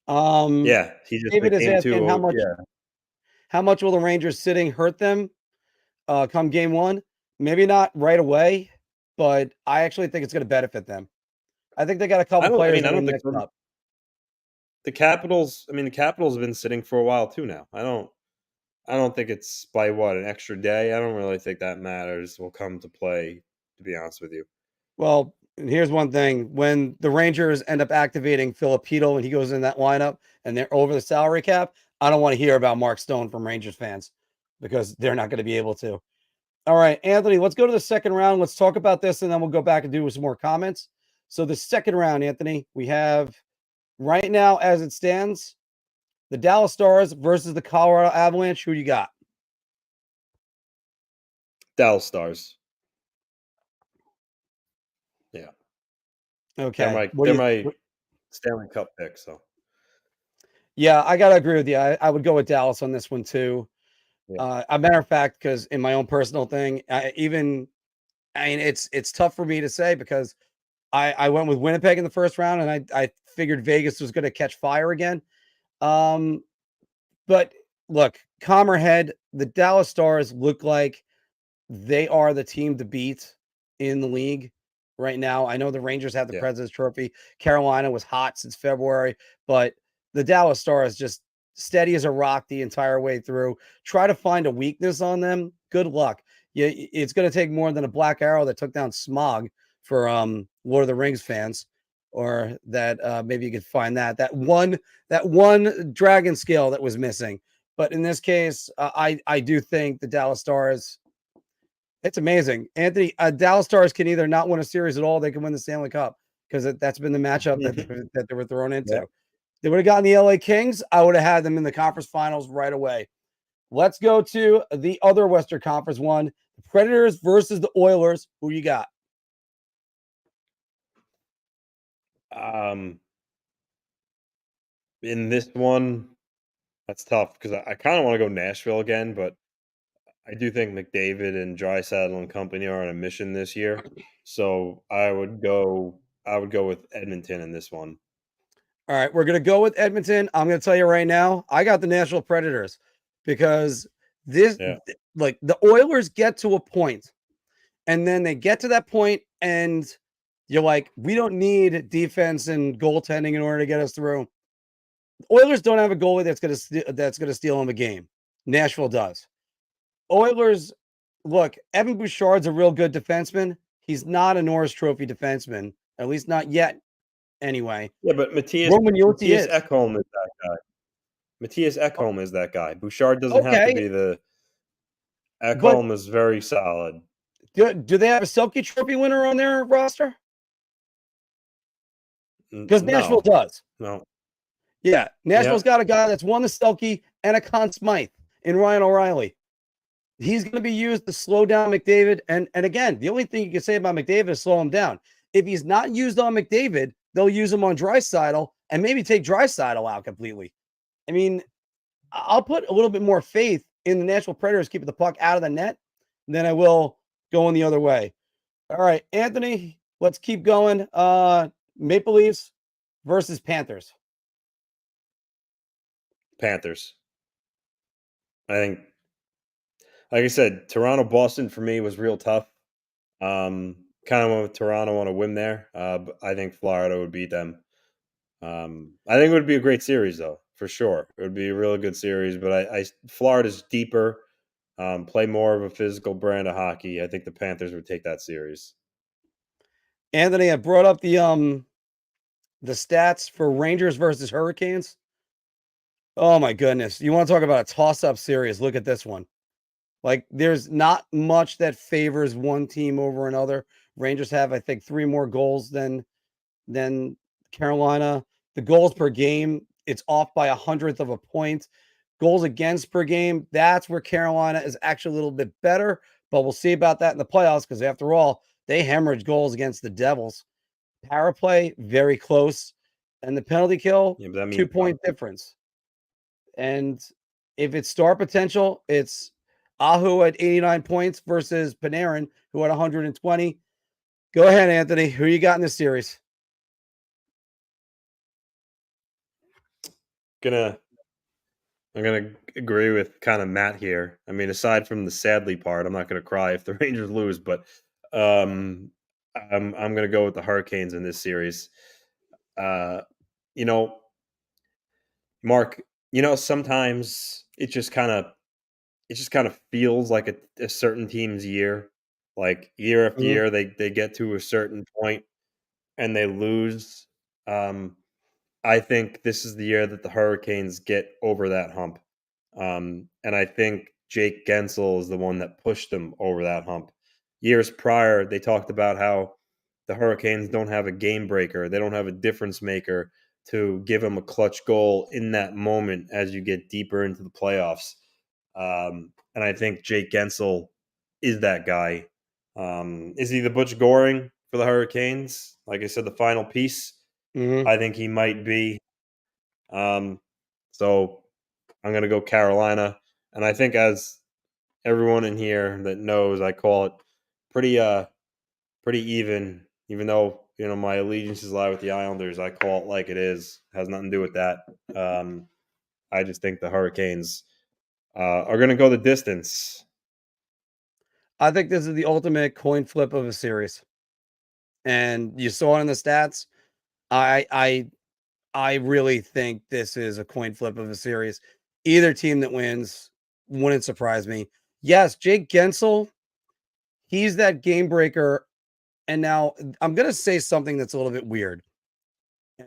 Yeah, he just David is game asking 2. How much will the Rangers sitting hurt them come game 1? Maybe not right away, but I actually think it's going to benefit them. I think they got a couple players that are mixed up. The Capitals have been sitting for a while too now. I don't think it's by an extra day. I don't really think that matters. Will come to play, to be honest with you. Well, here's one thing: when the Rangers end up activating Filipino and he goes in that lineup and they're over the salary cap, I don't want to hear about Mark Stone from Rangers fans, because they're not going to be able to. All right, Anthony, let's go to the second round. Let's talk about this, and then we'll go back and do some more comments. So the second round, Anthony, we have right now, as it stands, the Dallas Stars versus the Colorado Avalanche. Who do you got? Dallas Stars. Yeah. Okay. They're my Stanley Cup pick. So Yeah, I gotta agree with you. I would go with Dallas on this one too. Yeah. A matter of fact, because in my own personal thing, I mean, it's tough for me to say because I went with Winnipeg in the first round, and I figured Vegas was going to catch fire again. But look, calmer head. The Dallas Stars look like they are the team to beat in the league right now. I know the Rangers have the Yeah. President's Trophy. Carolina was hot since February, but the Dallas Stars just steady as a rock the entire way through. Try to find a weakness on them. Good luck. It's going to take more than a black arrow that took down Smog for Lord of the Rings fans, or that maybe you could find that one dragon scale that was missing. But in this case, I do think the Dallas Stars. It's amazing, Anthony. Dallas Stars can either not win a series at all; they can win the Stanley Cup because that's been the matchup that they were thrown into. Yeah. They would have gotten the LA Kings. I would have had them in the conference finals right away. Let's go to the other Western Conference one: the Predators versus the Oilers. Who you got? In this one, that's tough because I kind of want to go Nashville again, but I do think McDavid and Draisaitl and company are on a mission this year. So I would go with Edmonton in this one. All right, we're gonna go with Edmonton. I'm gonna tell you right now, I got the Nashville Predators because this, Yeah. like, the Oilers get to a point, and then they get to that point, and you're like, we don't need defense and goaltending in order to get us through. The Oilers don't have a goalie that's gonna steal them a game. Nashville does. Oilers, look, Evan Bouchard's a real good defenseman. He's not a Norris Trophy defenseman, at least not yet. Anyway, Yeah, but Roman Matthias is. Ekholm is that guy. Matthias Ekholm is that guy. Bouchard doesn't have to Okay, be the but Ekholm is very solid. do they have a Selke Trophy winner on their roster? Because Nashville No. does. No. Yeah, Nashville's Yeah. got a guy that's won the Selke and a Conn Smythe in Ryan O'Reilly. He's going to be used to slow down McDavid. And again, the only thing you can say about McDavid is slow him down. If he's not used on McDavid, they'll use him on Draisaitl and maybe take Draisaitl out completely. I mean, I'll put a little bit more faith in the Nashville Predators keeping the puck out of the net than I will going the other way. All right, Anthony, let's keep going. Maple Leafs versus Panthers. Panthers. I think, like I said, Toronto Boston for me was real tough. Kind of went with Toronto on a whim there. But I think Florida would beat them. I think it would be a great series, though, for sure. It would be a really good series. But Florida's deeper, play more of a physical brand of hockey. I think the Panthers would take that series. Anthony, I brought up the stats for Rangers versus Hurricanes. Oh my goodness. You want to talk about a toss-up series? Look at this one. Like, there's not much that favors one team over another. Rangers have, I think, 3 more goals than Carolina. The goals per game, it's off by 100th of a point. Goals against per game, that's where Carolina is actually a little bit better, but we'll see about that in the playoffs because after all, they hemorrhage goals against the Devils. Power play, very close. And the penalty kill, Yeah, but that means 2-point difference. And if it's star potential, it's Aho at 89 points versus Panarin, who had 120. Go ahead, Anthony. Who you got in this series? I'm gonna agree with kind of Matt here. I mean, aside from the sadly part, I'm not gonna cry if the Rangers lose, but um, I'm gonna go with the Hurricanes in this series. Uh, you know, Mark, sometimes it just kind of feels like a certain team's year. Like year after Mhm. year, they get to a certain point and they lose. Um, I think this is the year that the Hurricanes get over that hump. And I think Jake Gensel is the one that pushed them over that hump. Years prior, they talked about how the Hurricanes don't have a game breaker, they don't have a difference maker to give them a clutch goal in that moment as you get deeper into the playoffs. And I think Jake Gensel is that guy. Is he the Butch Goring for the Hurricanes? Like I said, the final piece. Mhm. I think he might be. Um, So I'm going to go Carolina. And I think, as everyone in here that knows, I call it pretty even. Even though my allegiances lie with the Islanders, I call it like it is. Has nothing to do with that. I just think the Hurricanes are going to go the distance. I think this is the ultimate coin flip of a series, and you saw it in the stats. I really think this is a coin flip of a series. Either team that wins wouldn't surprise me. Yes, Jake Gensel, he's that game breaker. And now I'm going to say something that's a little bit weird,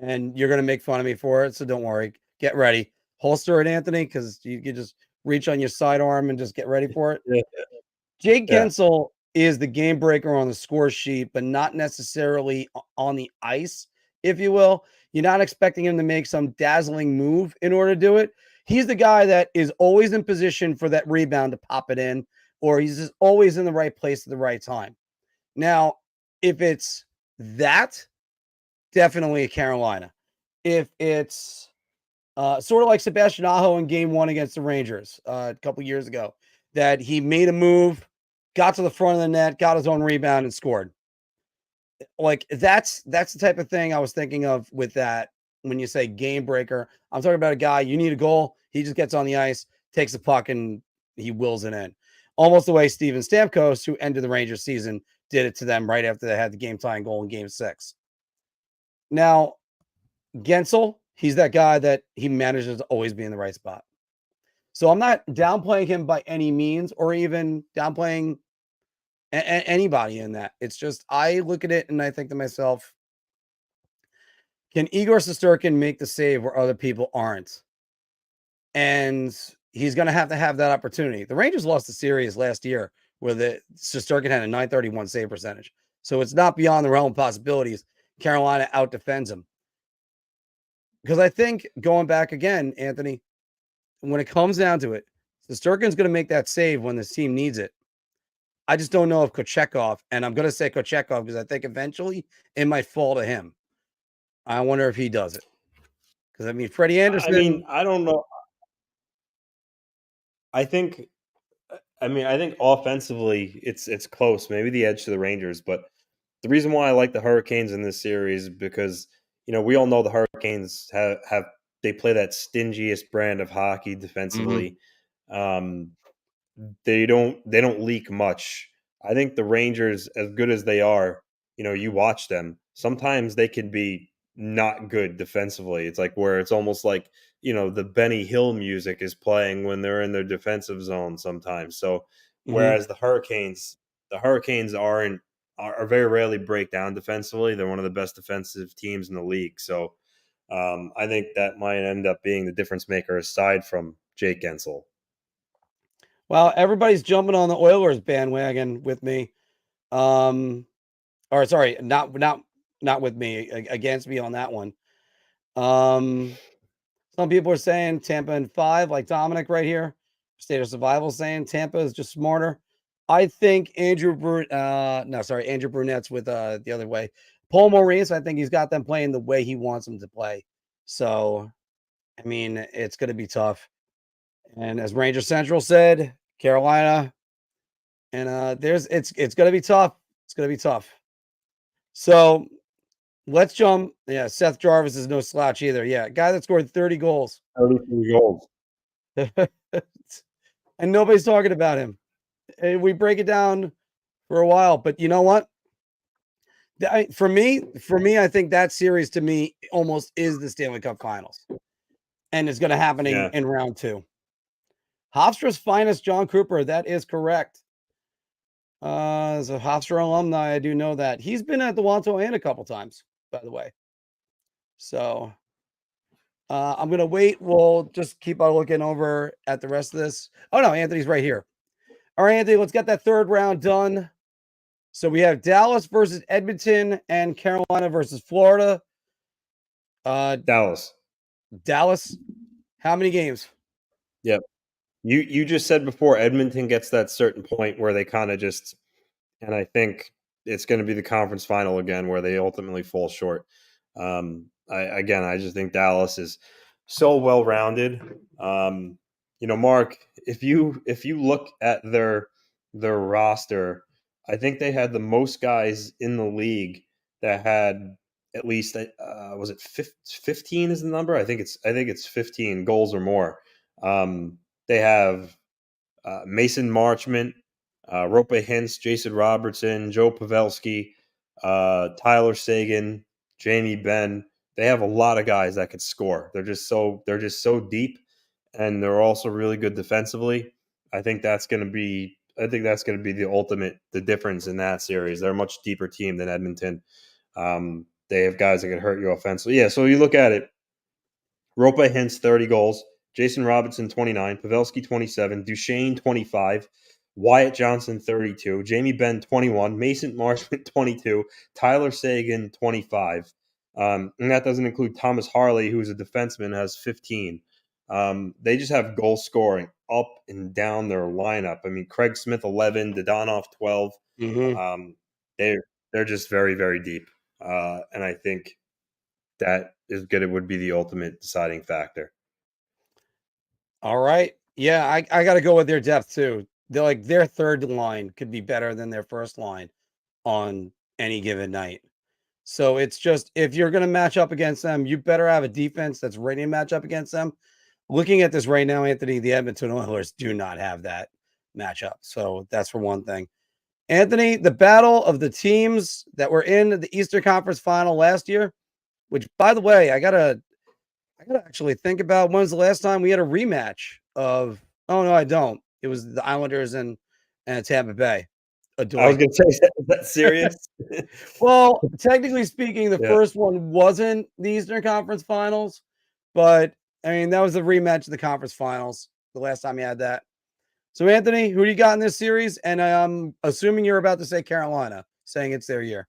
and you're going to make fun of me for it. So don't worry. Get ready. Holster it, Anthony, because you can just reach on your sidearm and just get ready for it. Yeah. Jake Yeah. Gensel is the game breaker on the score sheet, but not necessarily on the ice, if you will. You're not expecting him to make some dazzling move in order to do it. He's the guy that is always in position for that rebound to pop it in, or he's just always in the right place at the right time. Now, if it's that, definitely Carolina. If it's sort of like Sebastian Aho in game 1 against the Rangers a couple years ago, that he made a move, got to the front of the net, got his own rebound, and scored. Like that's the type of thing I was thinking of with that. When you say game breaker, I'm talking about a guy, you need a goal, he just gets on the ice, takes the puck, and he wills it in. Almost the way Steven Stamkos, who ended the Rangers season, did it to them right after they had the game-tying goal in game 6. Now, Gensel, he's that guy that he manages to always be in the right spot. So I'm not downplaying him by any means, or even downplaying anybody in that. It's just I look at it and I think to myself, can Igor Shesterkin make the save where other people aren't? And he's going to have that opportunity. The Rangers lost the series last year where the Shesterkin had a .931 save percentage. So it's not beyond the realm of possibilities. Carolina outdefends him. Because I think, going back again, Anthony, when it comes down to it, Shesterkin's going to make that save when this team needs it. I just don't know if Kochetkov, and I'm going to say Kochetkov because I think eventually it might fall to him. I wonder if he does it. Because, I mean, Freddie Anderson. I don't know. I think offensively it's close. Maybe the edge to the Rangers, but the reason why I like the Hurricanes in this series because we all know the Hurricanes have they play that stingiest brand of hockey defensively. Mm-hmm. They don't leak much. I think the Rangers, as good as they are, you watch them. Sometimes they can be not good defensively. It's like where it's almost like the Benny Hill music is playing when they're in their defensive zone sometimes. So whereas the Hurricanes are very rarely break down defensively. They're one of the best defensive teams in the league. So I think that might end up being the difference maker aside from Jake Gensel. Well, everybody's jumping on the Oilers bandwagon with me. Or sorry, not with me, against me on that one. Some people are saying Tampa in 5, like Dominic right here. State of Survival saying Tampa is just smarter. I think Andrew Brunette's with the other way. Paul Maurice, I think he's got them playing the way he wants them to play. So, I mean, it's going to be tough. And as Ranger Central said, Carolina, and it's going to be tough. It's going to be tough. So let's jump. Yeah, Seth Jarvis is no slouch either. Yeah, guy that scored 30 goals. 33 goals. And nobody's talking about him. And we break it down for a while, but you know what? For me, I think that series to me almost is the Stanley Cup Finals, and it's going to happen in round 2. Hofstra's finest, John Cooper. That is correct. As a Hofstra alumni, I do know that he's been at the Wanto Inn a couple times, by the way. So I'm going to wait. We'll just keep on looking over at the rest of this. Oh, no, Anthony's right here. All right, Anthony, let's get that third round done. So we have Dallas versus Edmonton and Carolina versus Florida. Dallas. How many games? Yep. You just said before Edmonton gets that certain point where they kind of just, and I think it's going to be the conference final again where they ultimately fall short. I just think Dallas is so well rounded. Mark, if you look at their roster, I think they had the most guys in the league that had at least was it 15 is the number? I think it's 15 goals or more. They have Mason Marchment, Rope Hintz, Jason Robertson, Joe Pavelski, Tyler Sagan, Jamie Benn. They have a lot of guys that could score. They're just so deep, and they're also really good defensively. I think that's going to be the difference in that series. They're a much deeper team than Edmonton. They have guys that can hurt you offensively. Yeah, so you look at it. Rope Hintz 30 goals, Jason Robinson 29, Pavelski 27, Duchesne 25, Wyatt Johnson 32, Jamie Benn 21, Mason Marchment 22, Tyler Sagan 25. And that doesn't include Thomas Harley, who's a defenseman, has 15. They just have goal scoring up and down their lineup. I mean, Craig Smith 11, Dodonov 12. Mm-hmm. They're just very, very deep, and I think that is good. It would be the ultimate deciding factor. All right. Yeah, I got to go with their depth too. They're like their third line could be better than their first line on any given night. So it's just if you're going to match up against them, you better have a defense that's ready to match up against them. Looking at this right now, Anthony, the Edmonton Oilers do not have that matchup. So that's for one thing. Anthony, the battle of the teams that were in the Eastern Conference Final last year, which, by the way, I gotta actually think about when's the last time we had a rematch of. Oh no, I don't. It was the Islanders and Tampa Bay. I was going to say, is that serious? Well, technically speaking, the Yeah. first one wasn't the Eastern Conference Finals, but I mean that was the rematch of the Conference Finals. The last time you had that. So, Anthony, who do you got in this series? And I'm assuming you're about to say Carolina, saying it's their year.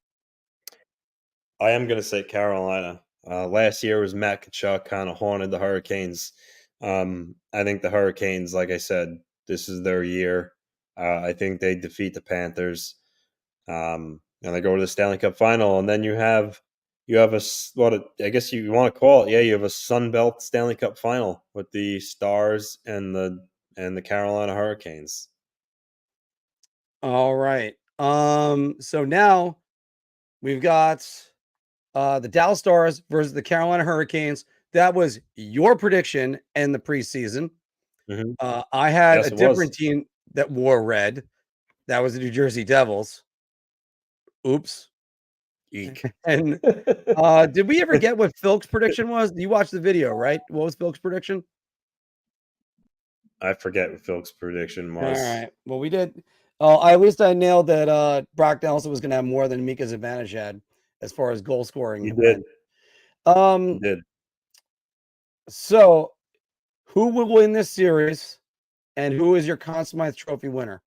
I am going to say Carolina. Last year was Matt Tkachuk kind of haunted the Hurricanes. I think the Hurricanes, like I said, this is their year. I think they defeat the Panthers, and they go to the Stanley Cup Final. And then you have I guess you want to call it. Yeah, you have a Sun Belt Stanley Cup Final with the Stars and the Carolina Hurricanes. All right. So now we've got the Dallas Stars versus the Carolina Hurricanes. That was your prediction in the preseason. Mm-hmm. I had Yes, a different team that wore red. That was the New Jersey Devils. Oops. Eek. And did we ever get what Phil's prediction was? You watched the video, right? What was Phil's prediction? I forget what Phil's prediction was. All right. Well, we did. At least I nailed that Brock Nelson was going to have more than Mika Zibanejad as far as goal scoring. You did. You did. So, who will win this series, and who is your Conn Smythe Trophy winner?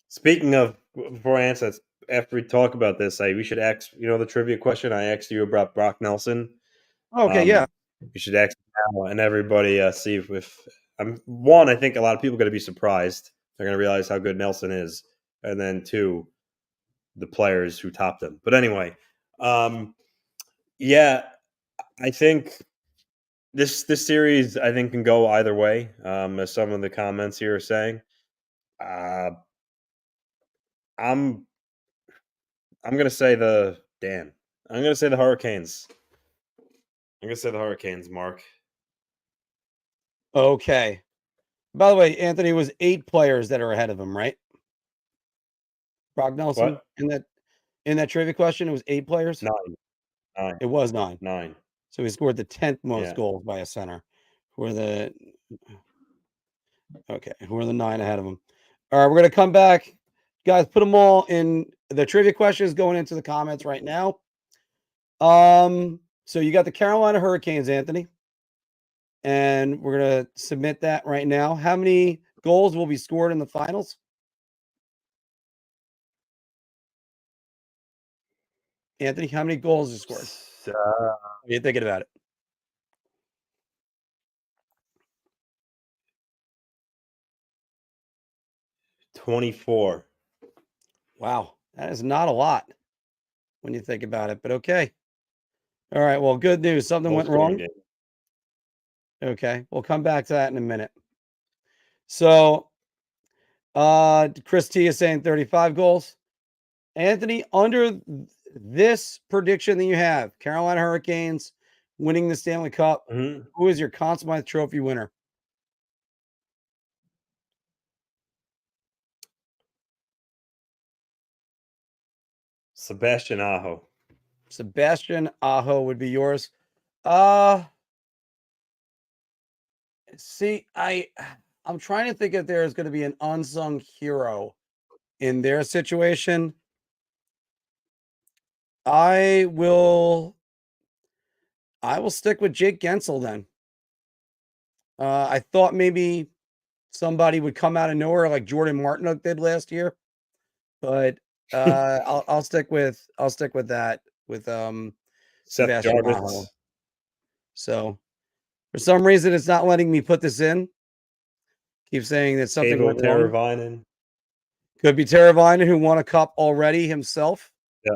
Speaking of, before I answer, after we talk about this, we should ask, the trivia question I asked you about Brock Nelson. Okay, yeah. You should ask now and everybody see if one, I think a lot of people are going to be surprised. They're going to realize how good Nelson is. And then two, the players who topped him. But anyway, yeah, I think this series, I think, can go either way, as some of the comments here are saying. I'm gonna say the Hurricanes. I'm gonna say the Hurricanes, Mark. Okay. By the way, Anthony, was 8 players that are ahead of him, right? Brock Nelson What? in that trivia question, it was 8 players. 9. It was 9. 9. So he scored the 10th most goals by a center. Who are the 9 ahead of him? All right, we're gonna come back, guys. Put them all in the trivia questions going into the comments right now. So you got the Carolina Hurricanes, Anthony, and we're gonna submit that right now. How many goals will be scored in the finals? Anthony, how many goals are scored? What are you thinking about it? 24. Wow, that is not a lot when you think about it, but okay. All right, well, good news. Something went wrong. Okay, we'll come back to that in a minute. So, Chris T is saying 35 goals. Anthony, under this prediction that you have, Carolina Hurricanes winning the Stanley Cup, who is your Conn Smythe Trophy winner? Sebastian Aho. Sebastian Aho would be yours. See, I'm trying to think if there's going to be an unsung hero in their situation. I will stick with Jake Gensel then. I thought maybe somebody would come out of nowhere like Jordan Martinook did last year, but I'll stick with that with Seth Sebastian Aho. Jarvis. So for some reason, it's not letting me put this in. Keep saying that something went wrong. Teravainen. Could be Teravainen, who won a cup already himself. Yeah.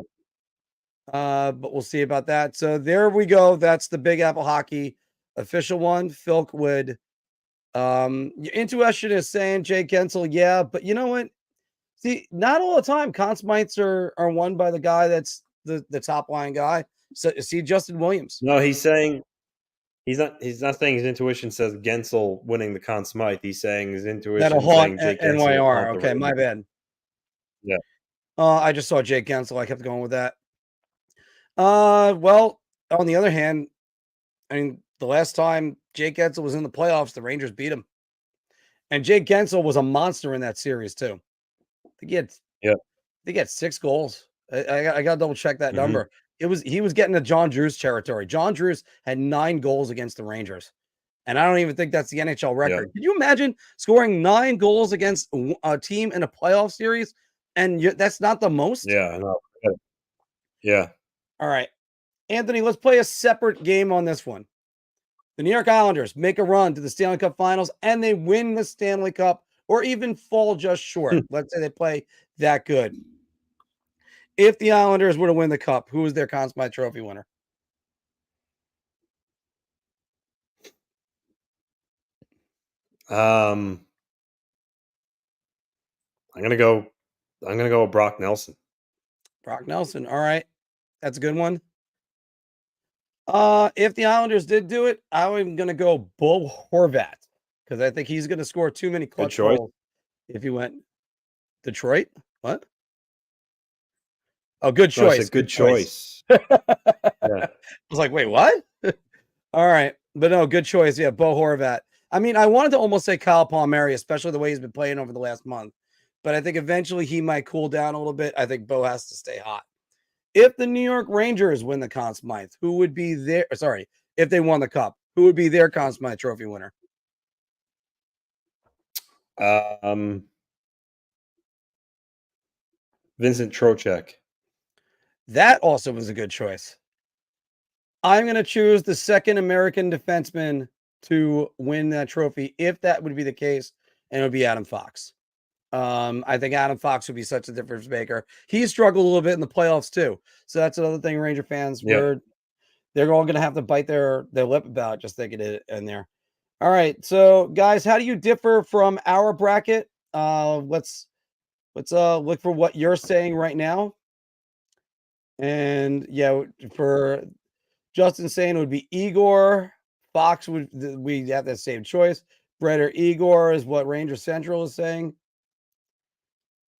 But we'll see about that. So there we go. That's the Big Apple Hockey official one. Philk would. Your intuition is saying Jake Gensel, yeah, but you know what? See, not all the time Conn Smythes are won by the guy that's the top line guy. So see Justin Williams. No, he's saying he's not saying his intuition says Gensel winning the Conn Smythe. He's saying his intuition That'll haunt saying Jake NYR. Gensel. Okay, my bad. Yeah. I just saw Jake Gensel. I kept going with that. Well, on the other hand, I mean, the last time Jake Gensel was in the playoffs, the Rangers beat him. And Jake Gensel was a monster in that series, too. I think he had 6 goals. I got to double check that number. He was getting to John Drew's territory. John Drew's had 9 goals against the Rangers. And I don't even think that's the NHL record. Yeah. Can you imagine scoring 9 goals against a team in a playoff series? And that's not the most? Yeah, I know. Yeah. All right. Anthony, let's play a separate game on this one. The New York Islanders make a run to the Stanley Cup Finals, and they win the Stanley Cup or even fall just short. Let's say they play that good. If the Islanders were to win the Cup, who is their Conn Smythe Trophy winner? I'm gonna go with Brock Nelson. Brock Nelson. All right. That's a good one. If the Islanders did do it, I'm gonna go Bo Horvat because I think he's gonna score too many clutch goals if he went Detroit. What? Oh, good choice. No, I said good choice. Yeah. I was like, wait, what? All right. But no, good choice. Yeah, Bo Horvat. I mean, I wanted to almost say Kyle Palmieri, especially the way he's been playing over the last month. But I think eventually he might cool down a little bit. I think Bo has to stay hot. If the New York Rangers win the Conn Smythe, who would be their – sorry, if they won the Cup, who would be their Conn Smythe Trophy winner? Vincent Trocheck. That also was a good choice. I'm going to choose the second American defenseman to win that trophy, if that would be the case, and it would be Adam Fox. I think Adam Fox would be such a difference maker. He struggled a little bit in the playoffs too. So that's another thing Ranger fans they're all going to have to bite their lip about just thinking it in there. All right. So guys, how do you differ from our bracket? Let's look for what you're saying right now. And yeah, for Justin saying it would be Igor. Fox we have that same choice. Brett or Igor is what Ranger Central is saying.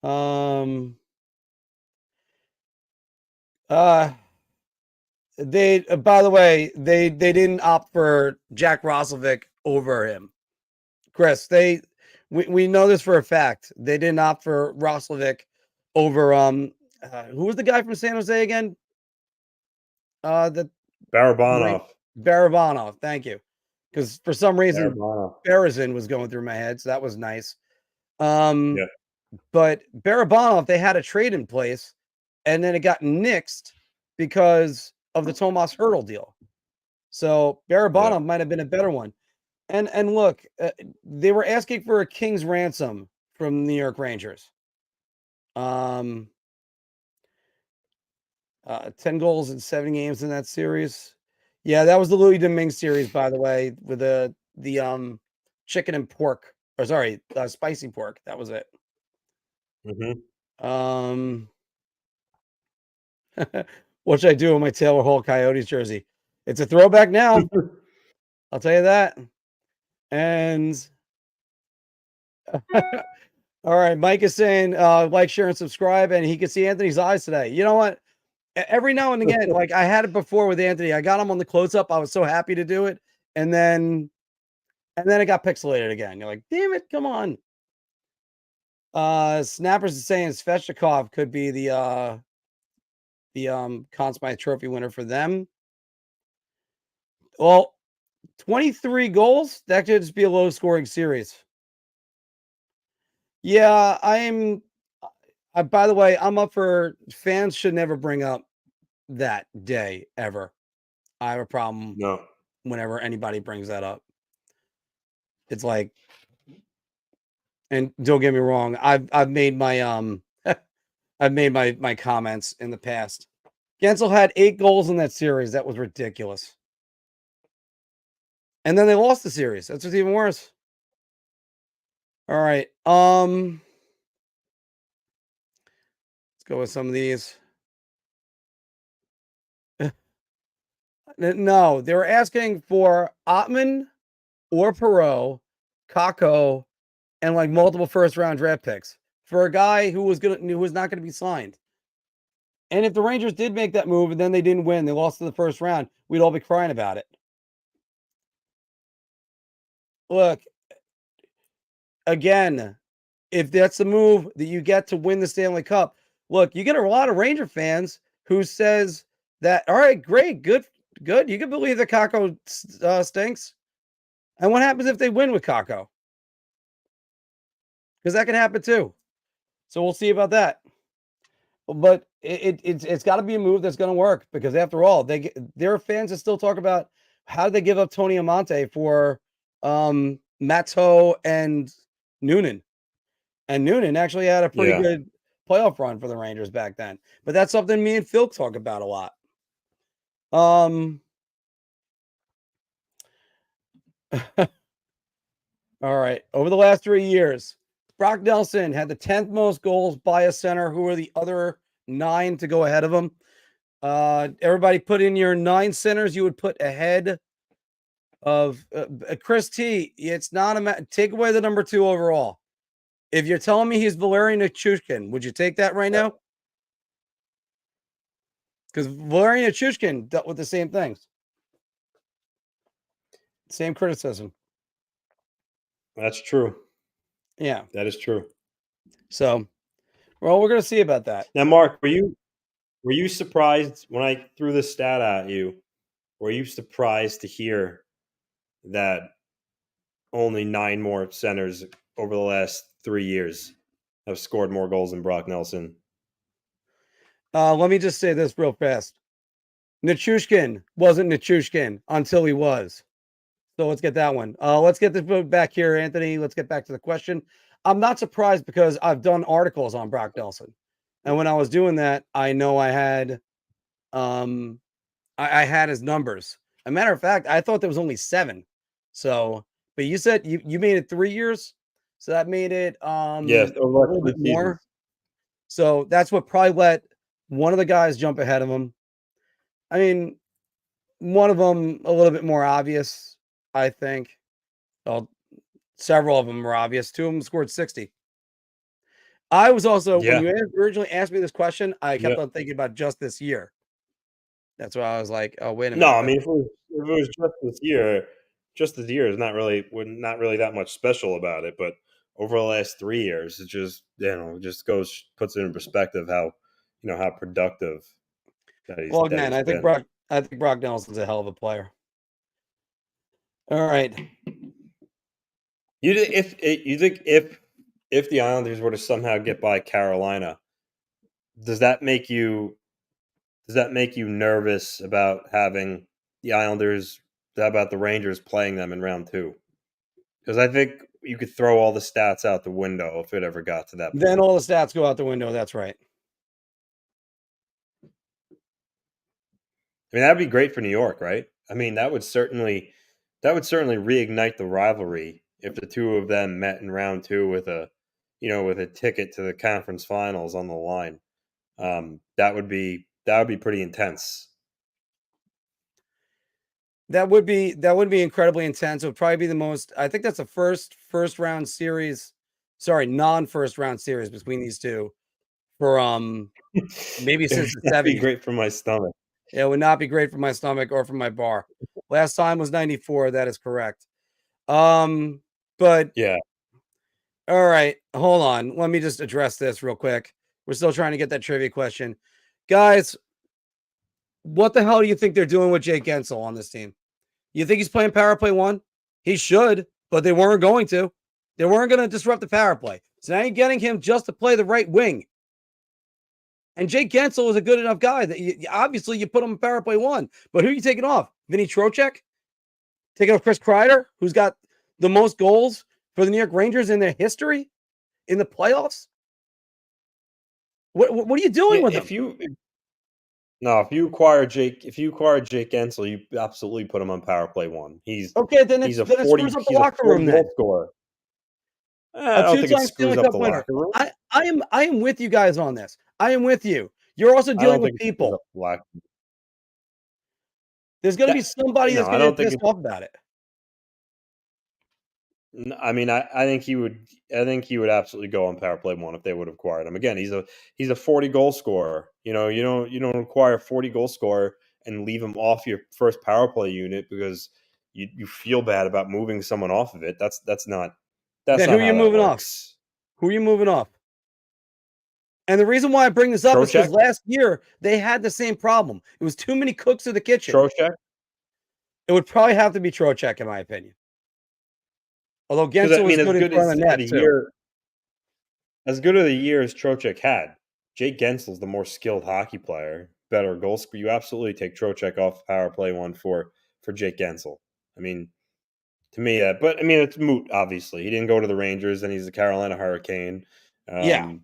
They by the way, they didn't opt for Jack Roslovic over him. Chris, we know this for a fact. They didn't opt for Roslovic over who was the guy from San Jose again? Barabanov. Thank you. Because for some reason Berezin was going through my head, so that was nice. But Barabanov, they had a trade in place, and then it got nixed because of the Tomas Hertl deal. So Barabanov might have been a better one. And look, they were asking for a king's ransom from New York Rangers. 10 goals in 7 games in that series. Yeah, that was the Louis Domingue series, by the way, with the the chicken and pork, or sorry, spicy pork. That was it. What should I do with my Taylor Hall Coyotes jersey? It's a throwback now. I'll tell you that. And all right, Mike is saying like, share, and subscribe, and he can see Anthony's eyes today. You know what? Every now and again, like I had it before with Anthony. I got him on the close up. I was so happy to do it, and then it got pixelated again. You're like, damn it, come on. Snappers is saying Svechnikov could be the Conn Smythe trophy winner for them. Well, 23 goals, that could just be a low scoring series. Yeah, by the way, I'm up for, fans should never bring up that day ever. I have a problem whenever anybody brings that up. It's like, and don't get me wrong, I've made my I've made my comments in the past. Gensel had 8 goals in that series. That was ridiculous. And then they lost the series. That's what's even worse. All right. Let's go with some of these. No, they were asking for Ottman or Perot, Kakko, and like multiple first-round draft picks for a guy who was not going to be signed. And if the Rangers did make that move and then they didn't win, they lost in the first round, we'd all be crying about it. Look, again, if that's the move that you get to win the Stanley Cup, look, you get a lot of Ranger fans who says that, all right, great, good. You can believe that Kakko stinks. And what happens if they win with Kakko? Because that can happen too. So we'll see about that. But it's got to be a move that's going to work, because after all, there are fans that still talk about how did they give up Tony Amonte for Matto and Noonan. And Noonan actually had a pretty good playoff run for the Rangers back then. But that's something me and Phil talk about a lot. All right. Over the last 3 years, Brock Nelson had the 10th most goals by a center. Who are the other 9 to go ahead of him? Everybody put in your 9 centers you would put ahead of Chris T. It's not take away the number 2 overall. If you're telling me he's Valerian Nichushkin, would you take that right now? Because Valerian Nichushkin dealt with the same things. Same criticism. That's true. Yeah. That is true. So, well, we're going to see about that. Now, Mark, were you surprised when I threw this stat at you? Were you surprised to hear that only 9 more centers over the last 3 years have scored more goals than Brock Nelson? Let me just say this real fast. Nichushkin wasn't Nichushkin until he was. So let's get that one. Let's get this back here, Anthony. Let's get back to the question. I'm not surprised, because I've done articles on Brock Nelson. And when I was doing that, I know I had I had his numbers. As a matter of fact, I thought there was only 7. So, but you said you made it 3 years. So that made it yes, a little bit more. So that's what probably let one of the guys jump ahead of him. I mean, one of them a little bit more obvious, I think. Well, several of them were obvious. 2 of them scored 60. I was also, when you originally asked me this question, I kept on thinking about just this year. That's why I was like, oh, wait a minute. No, I mean, if it was just this year is not really that much special about it. But over the last 3 years, it just, puts it in perspective how productive that he's. Well, again, I think Brock Nelson's a hell of a player. All right. You think if the Islanders were to somehow get by Carolina, does that make you nervous about having the Islanders, about the Rangers playing them in round 2? Because I think you could throw all the stats out the window if it ever got to that point. Then all the stats go out the window. That's right. I mean, that'd be great for New York, right? I mean, that would certainly That would certainly reignite the rivalry if the two of them met in round 2 with a ticket to the conference finals on the line. That would be pretty intense. That would be incredibly intense. It would probably be the most. I think that's the first round series. Sorry, non-first round series between these two for maybe since the That'd be 70s. great for my stomach. It would not be great for my stomach or for my bar. Last time was 94. That is correct. But yeah. All right, hold on. Let me just address this real quick. We're still trying to get that trivia question. Guys, what the hell do you think they're doing with Jake Gensel on this team? You think he's playing power play 1? He should, but they weren't going to. They weren't going to disrupt the power play. So now you're getting him just to play the right wing. And Jake Gensel is a good enough guy that obviously you put him in power play 1. But who are you taking off? Vinny Trocheck? Taking off Chris Kreider, who's got the most goals for the New York Rangers in their history in the playoffs? What are you doing with him? If you acquire Jake Gensel, you absolutely put him on power play 1. He's okay. Then he's it a 40 screws up the locker room. goal scorer. I don't think it screws up the locker room. I am with you guys on this. I am with you. You're also dealing with people. There's going to be somebody that's going to get pissed off about it. I mean, I think he would. I think he would absolutely go on power play 1 if they would have acquired him. Again, he's a 40 goal scorer. You don't acquire a 40 goal scorer and leave him off your first power play unit because you feel bad about moving someone off of it. That's not. That's then not who are you moving off? Who are you moving off? And the reason why I bring this up is because last year they had the same problem. It was too many cooks in the kitchen. Trocheck? It would probably have to be Trocheck, in my opinion. Although Gensel was good in front of the net, too. As good of a year as Trocheck had, Jake Gensel's the more skilled hockey player, better goal scorer. You absolutely take Trocheck off power play 1 for Jake Gensel. I mean, to me, but I mean, it's moot. Obviously, he didn't go to the Rangers, and he's a Carolina Hurricane. And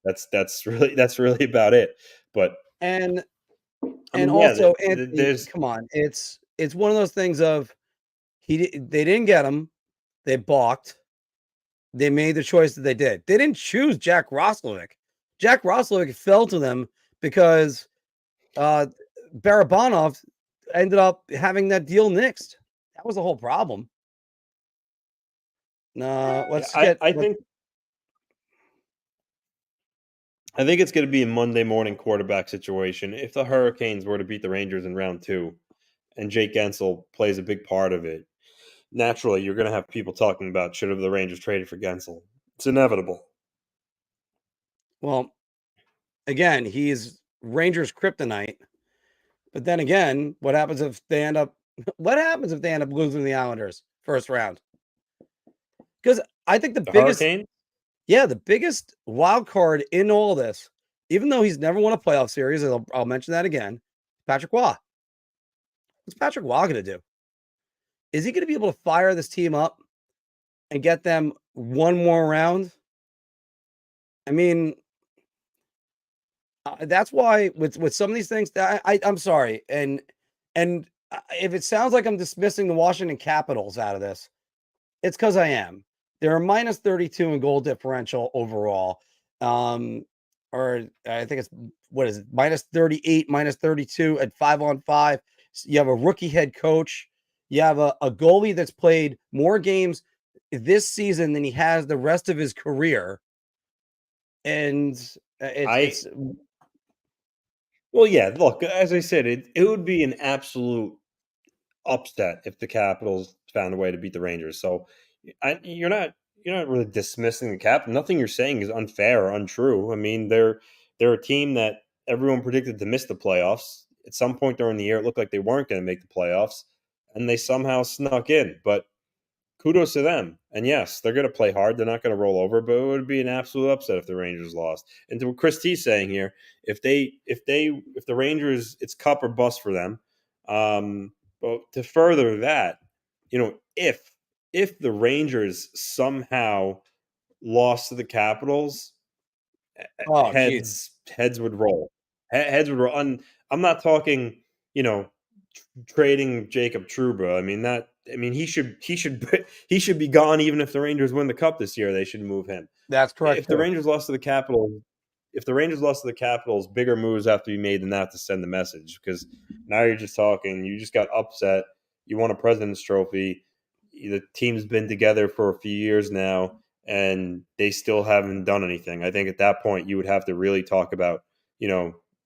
that's really about it. But and also, Anthony, come on, it's one of those things of they didn't get him, they balked, they made the choice that they did. They didn't choose Jack Roslovic. Jack Roslovic fell to them because Barabanov ended up having that deal nixed. That was the whole problem. I think it's going to be a Monday morning quarterback situation. If the Hurricanes were to beat the Rangers in round 2 and Jake Gensel plays a big part of it, naturally you're going to have people talking about should have the Rangers traded for Gensel. It's inevitable. Well, again, he's Rangers kryptonite. But then again, what happens if they end up losing the Islanders first round? Because I think the biggest Hurricane? Yeah, the biggest wild card in all this, even though he's never won a playoff series, I'll mention that again, Patrick Waugh. What's Patrick Waugh going to do? Is he going to be able to fire this team up and get them one more round? I mean, that's why with some of these things, I'm sorry, and if it sounds like I'm dismissing the Washington Capitals out of this, it's because I am. They're minus 32 in goal differential overall. Or I think it's, what is it? Minus 38, minus 32 at 5-on-5. You have a rookie head coach. You have a goalie that's played more games this season than he has the rest of his career. And well, yeah, look, as I said, it would be an absolute upset if the Capitals found a way to beat the Rangers. So you're not really dismissing the Cap. Nothing you're saying is unfair or untrue. I mean, they're a team that everyone predicted to miss the playoffs. At some point during the year, it looked like they weren't going to make the playoffs, and they somehow snuck in. But kudos to them. And yes, they're going to play hard. They're not going to roll over, but it would be an absolute upset if the Rangers lost. And to what Chris T's saying here, if the Rangers, it's cup or bust for them. But to further that, if the Rangers somehow lost to the Capitals, heads would roll. Heads would roll. I'm not talking, trading Jacob Trouba. He should be gone even if the Rangers win the cup this year. They should move him. That's correct. If the Rangers lost to the Capitals, bigger moves have to be made than that to send the message, because now you're just talking. You just got upset. You won a President's Trophy. The team's been together for a few years now, and they still haven't done anything. I think at that point you would have to really talk about,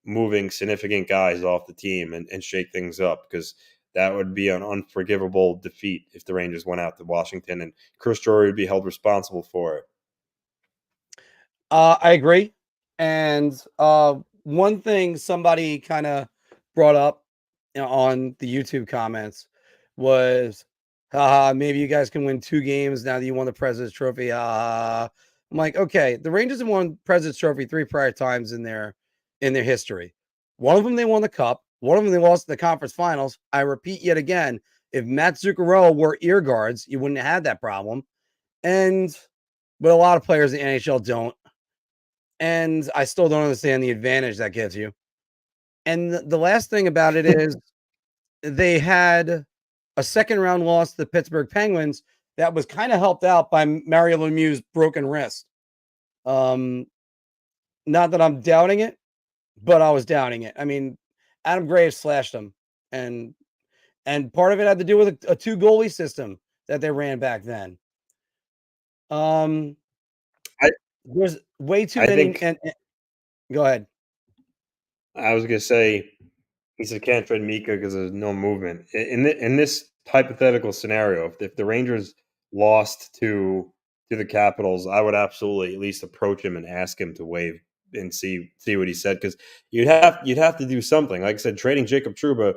moving significant guys off the team and shake things up, because that would be an unforgivable defeat if the Rangers went out to Washington, and Chris Drury would be held responsible for it. I agree. And one thing somebody kind of brought up on the YouTube comments was, maybe you guys can win 2 games now that you won the President's Trophy. I'm like, okay, the Rangers have won President's Trophy 3 prior times in their history. One of them they won the Cup. One of them they lost in the conference finals. I repeat yet again, if Matt Zuccarello wore ear guards, you wouldn't have had that problem. But a lot of players in the NHL don't. And I still don't understand the advantage that gives you. And the last thing about it is they had a second-round loss to the Pittsburgh Penguins that was kind of helped out by Mario Lemieux's broken wrist. Not that I'm doubting it, but I was doubting it. I mean, Adam Graves slashed him, and part of it had to do with a 2-goalie system that they ran back then. There's way too many. Go ahead. I was going to say, he said can't trade Mika because there's no movement. In this hypothetical scenario, if the Rangers lost to the Capitals, I would absolutely at least approach him and ask him to waive and see what he said, because you'd have to do something. Like I said, trading Jacob Trouba,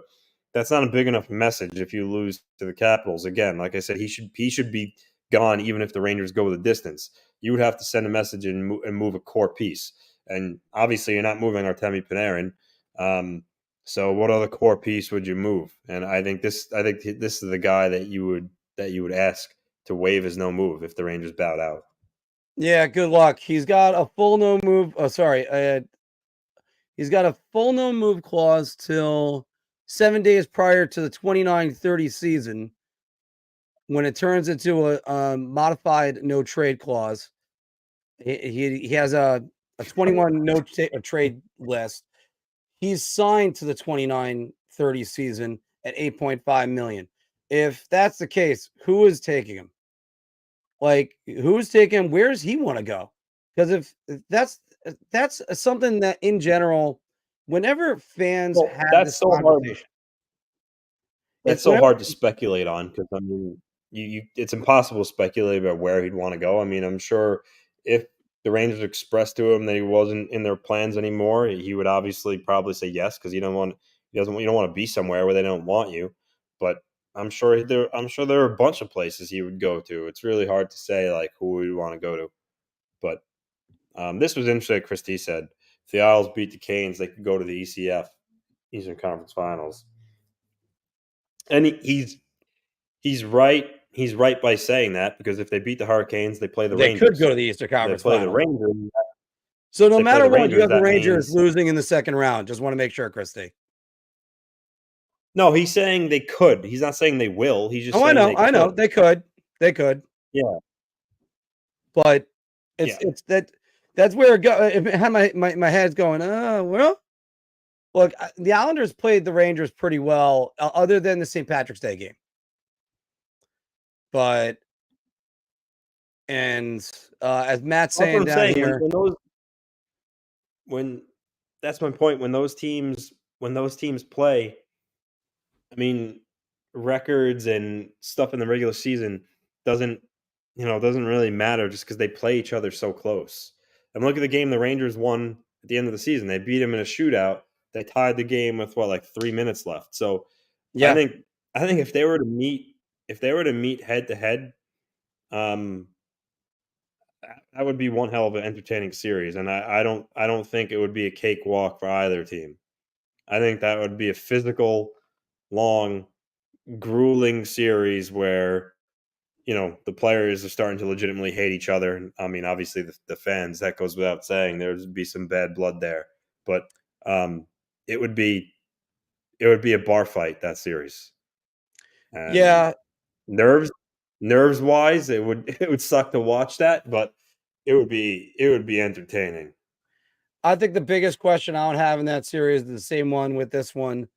that's not a big enough message if you lose to the Capitals. Again, like I said, he should be gone even if the Rangers go the distance. You would have to send a message and move a core piece. And obviously, you're not moving Artemi Panarin. So what other core piece would you move? And I think this is the guy that you would ask to waive his no move if the Rangers bowed out. Yeah, good luck. He's got a full no move. Oh, sorry. He's got a full no move clause till 7 days prior to the 29-30 season, when it turns into a modified no trade clause. He has a 21 trade list. He's signed to the 29-30 season at $8.5 million. If that's the case, who is taking him? Like, who's taking him? Where does he want to go? Because if that's something that in general, whenever fans have this conversation, that's so hard to speculate on, because I mean, it's impossible to speculate about where he'd want to go. I mean, I'm sure if the Rangers expressed to him that he wasn't in their plans anymore, he would obviously probably say yes, because you don't want to be somewhere where they don't want you. But I'm sure there are a bunch of places he would go to. It's really hard to say like who he would want to go to. But this was interesting. Christie said if the Isles beat the Canes, they could go to the ECF, Eastern Conference Finals. And he's right. He's right by saying that, because if they beat the Hurricanes, they play the Rangers. They could go to the Eastern Conference Finals. They play the Rangers. So no matter what, you have the Rangers losing in the second round. Just want to make sure, Christie. No, he's saying they could. He's not saying they will. He's just saying I know. They could. Yeah. But it's that's where it go. It had my head's going, well, look, the Islanders played the Rangers pretty well, other than the St. Patrick's Day game. But as Matt's saying down here, that's my point. When those teams play, I mean, records and stuff in the regular season doesn't really matter, just because they play each other so close. And look at the game the Rangers won at the end of the season. They beat them in a shootout. They tied the game with 3 minutes left. So yeah, I think if they were to meet head to head, that would be one hell of an entertaining series. And I don't think it would be a cakewalk for either team. I think that would be a physical, long, grueling series where the players are starting to legitimately hate each other. I mean, obviously the fans, that goes without saying, there would be some bad blood there, but it would be it would be a bar fight, that series. And Yeah, nerves wise, it would suck to watch that, but it would be entertaining. I think the biggest question I would have in that series is the same one with this one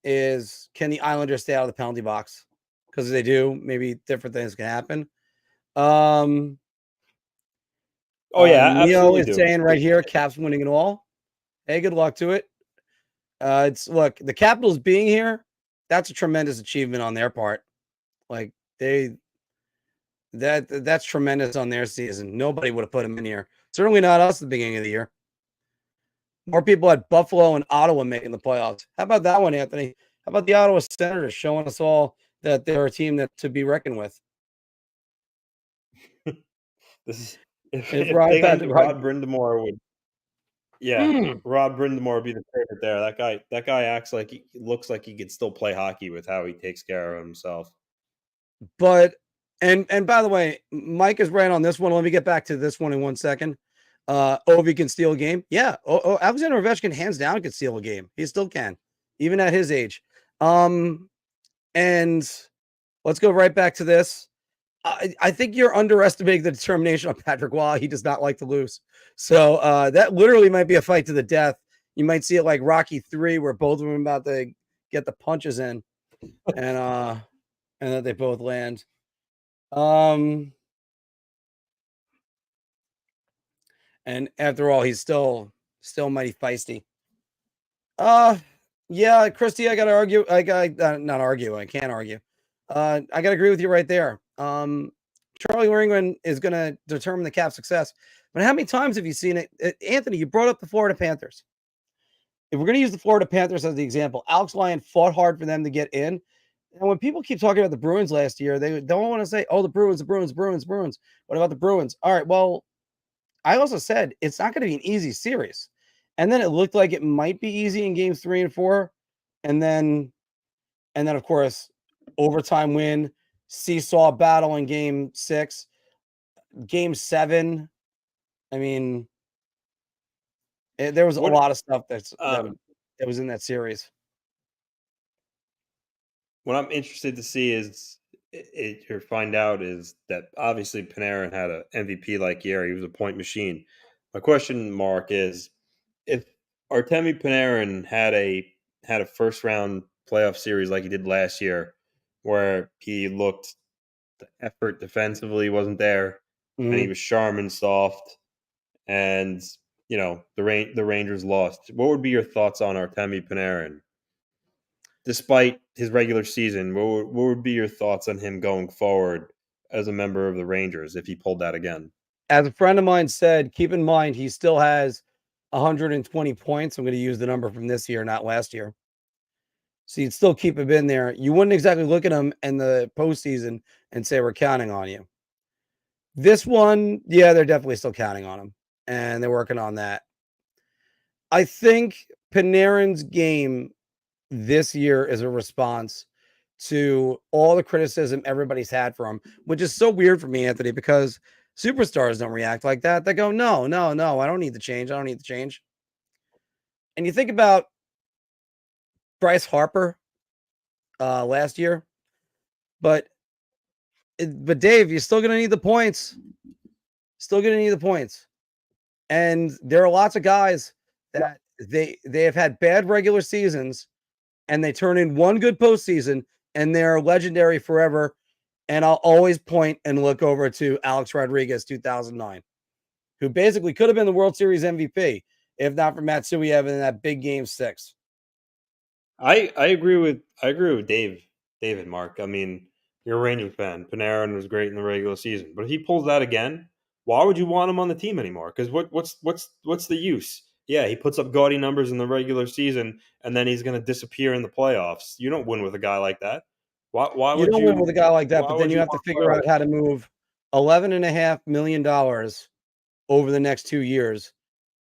is, can the Islanders stay out of the penalty box? Because if they do, maybe different things can happen. Oh yeah, Neo absolutely is do. saying right here, Caps winning it all. Hey, good luck to it. It's look, the Capitals being here, that's a tremendous achievement on their part. Like that's tremendous on their season. Nobody would have put them in here. Certainly not us at the beginning of the year. More people had Buffalo and Ottawa making the playoffs. How about that one, Anthony? How about the Ottawa Senators showing us all that they're a team that to be reckoned with? This is If if they Patrick, can, Rod Brindamore would. Yeah, Rod Brindamore would be the favorite there. That guy acts like he looks like he could still play hockey with how he takes care of himself. But and by the way, Mike is right on this one. Let me get back to this one in 1 second. Ovi can steal a game. Yeah, Alexander Ovechkin hands down can steal a game. He still can, even at his age. And let's go right back to this. I think you're underestimating the determination of Patrick Waugh. He does not like to lose. So that literally might be a fight to the death. You might see it like Rocky 3, where both of them about to get the punches in, and that they both land. And after all, he's still mighty feisty. Yeah, Christy, I gotta argue. I got not argue. I can't argue. I gotta agree with you right there. Charlie Ringman is gonna determine the Cap success. But how many times have you seen it? Anthony, you brought up the Florida Panthers. If we're gonna use the Florida Panthers as the example, Alex Lyon fought hard for them to get in. And when people keep talking about the Bruins last year, they don't want to say, "Oh, the Bruins, the Bruins, Bruins, Bruins." What about the Bruins? All right, well, I also said it's not going to be an easy series. And then it looked like it might be easy in games 3 and 4. And then of course, overtime win, seesaw battle in game 6, game 7. I mean, there was a lot of stuff that was in that series. What I'm interested to see is or find out is that obviously Panarin had an MVP like year. He was a point machine. My question, Mark, is if Artemi Panarin had a first round playoff series like he did last year, where he looked the effort defensively wasn't there, and he was sharp and soft, and the Rangers lost. What would be your thoughts on Artemi Panarin? Despite his regular season, what would be your thoughts on him going forward as a member of the Rangers if he pulled that again? As a friend of mine said, keep in mind he still has 120 points. I'm going to use the number from this year, not last year. So you'd still keep him in there. You wouldn't exactly look at him in the postseason and say, we're counting on you. This one, yeah, they're definitely still counting on him, and they're working on that. I think Panarin's game this year is a response to all the criticism everybody's had for him, which is so weird for me, Anthony, because superstars don't react like that. They go, no, I don't need to change. I don't need to change. And you think about Bryce Harper last year, but Dave, you're still going to need the points. Still going to need the points. And there are lots of guys that they have had bad regular seasons and they turn in one good postseason and they're legendary forever. And I'll always point and look over to Alex Rodriguez 2009, who basically could have been the World Series MVP if not for Matsuyama in that big game 6. I agree with David, Mark. I mean, you're a Rangers fan. Panarin was great in the regular season, but if he pulls that again, why would you want him on the team anymore? Because what's the use? Yeah, he puts up gaudy numbers in the regular season, and then he's going to disappear in the playoffs. You don't win with a guy like that. Why You would don't win with a guy like that, Why but then would you you have to want to figure out how to move $11.5 million over the next 2 years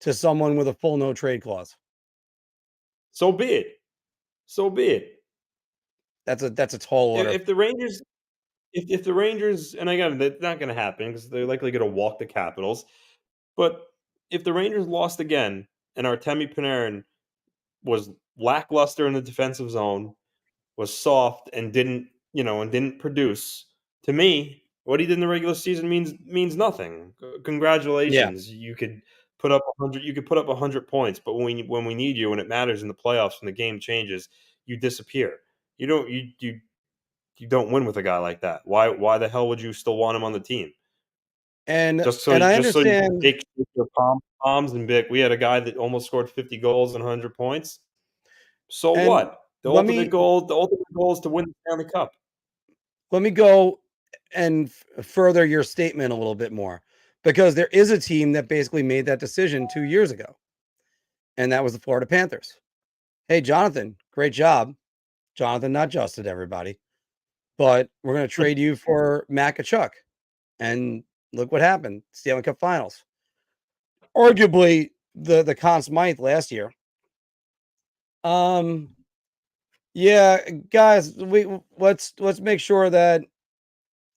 to someone with a full no trade clause. So be it. So be it. That's a tall order. If the Rangers, if the Rangers, and again, that's not going to happen because they're likely going to walk the Capitals. But if the Rangers lost again and Artemi Panarin was lackluster in the defensive zone, was soft, and didn't produce. To me, what he did in the regular season means nothing. Congratulations, you could put up 100. You could put up 100 points, but when we need you, when it matters in the playoffs, when the game changes, you disappear. You don't win with a guy like that. Why the hell would you still want him on the team? And Just so I you can understand. take your palms and be like, we had a guy that almost scored 50 goals and 100 points. So And what? The let ultimate me goal is to win the Stanley Cup. let me go and further your statement a little bit more, because there is a team that basically made that decision 2 years ago, and that was the Florida Panthers. Hey, Jonathan, great job. Jonathan, not Justin, everybody. But we're going to trade you for Matt Tkachuk. And look what happened. Stanley Cup Finals. Arguably the Conn Smythe last year. Yeah, guys, let's make sure that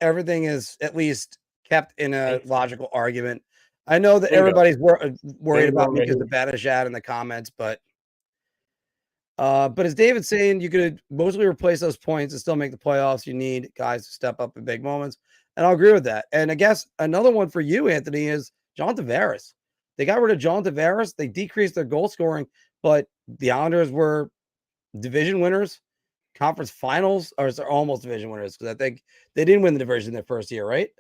everything is at least kept in a logical argument. I know that everybody's worried about me because the banish ad in the comments, but as David's saying, you could mostly replace those points and still make the playoffs. You need guys to step up in big moments, and I'll agree with that. And I guess another one for you, Anthony, is John Tavares. They got rid of John Tavares. They decreased their goal scoring, but the Islanders were division winners, conference finals, or they're almost division winners, because I think they didn't win the division their first year, right?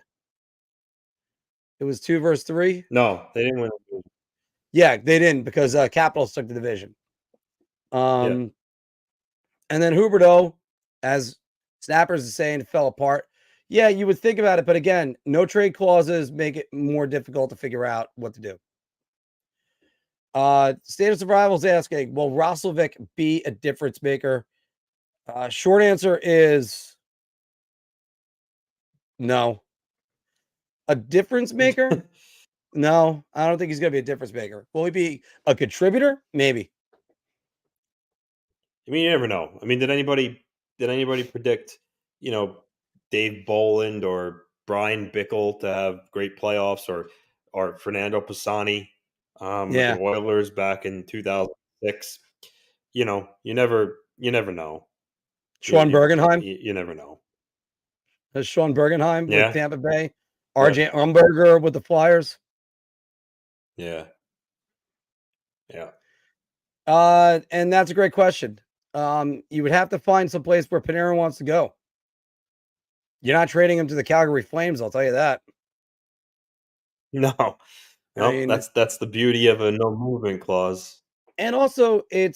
It was 2 versus 3. No, they didn't win. Yeah, they didn't, because Capitals took the division. And then Huberdeau, as Snappers is saying, fell apart. Yeah, you would think about it, but again, no trade clauses make it more difficult to figure out what to do. State of Survival is asking, will Roslovic be a difference maker? Short answer is no. A difference maker? No, I don't think he's going to be a difference maker. Will he be a contributor? Maybe. I mean, you never know. I mean, did anybody predict, Dave Boland or Brian Bickle to have great playoffs, or Fernando Pisani with the Oilers back in 2006? You never know. Sean Bergenheim? You never know. Sean Bergenheim with Tampa Bay. RJ Umberger with the Flyers. Yeah. And that's a great question. You would have to find some place where Panarin wants to go. You're not trading him to the Calgary Flames, I'll tell you that. No, that's the beauty of a no movement clause. And also, I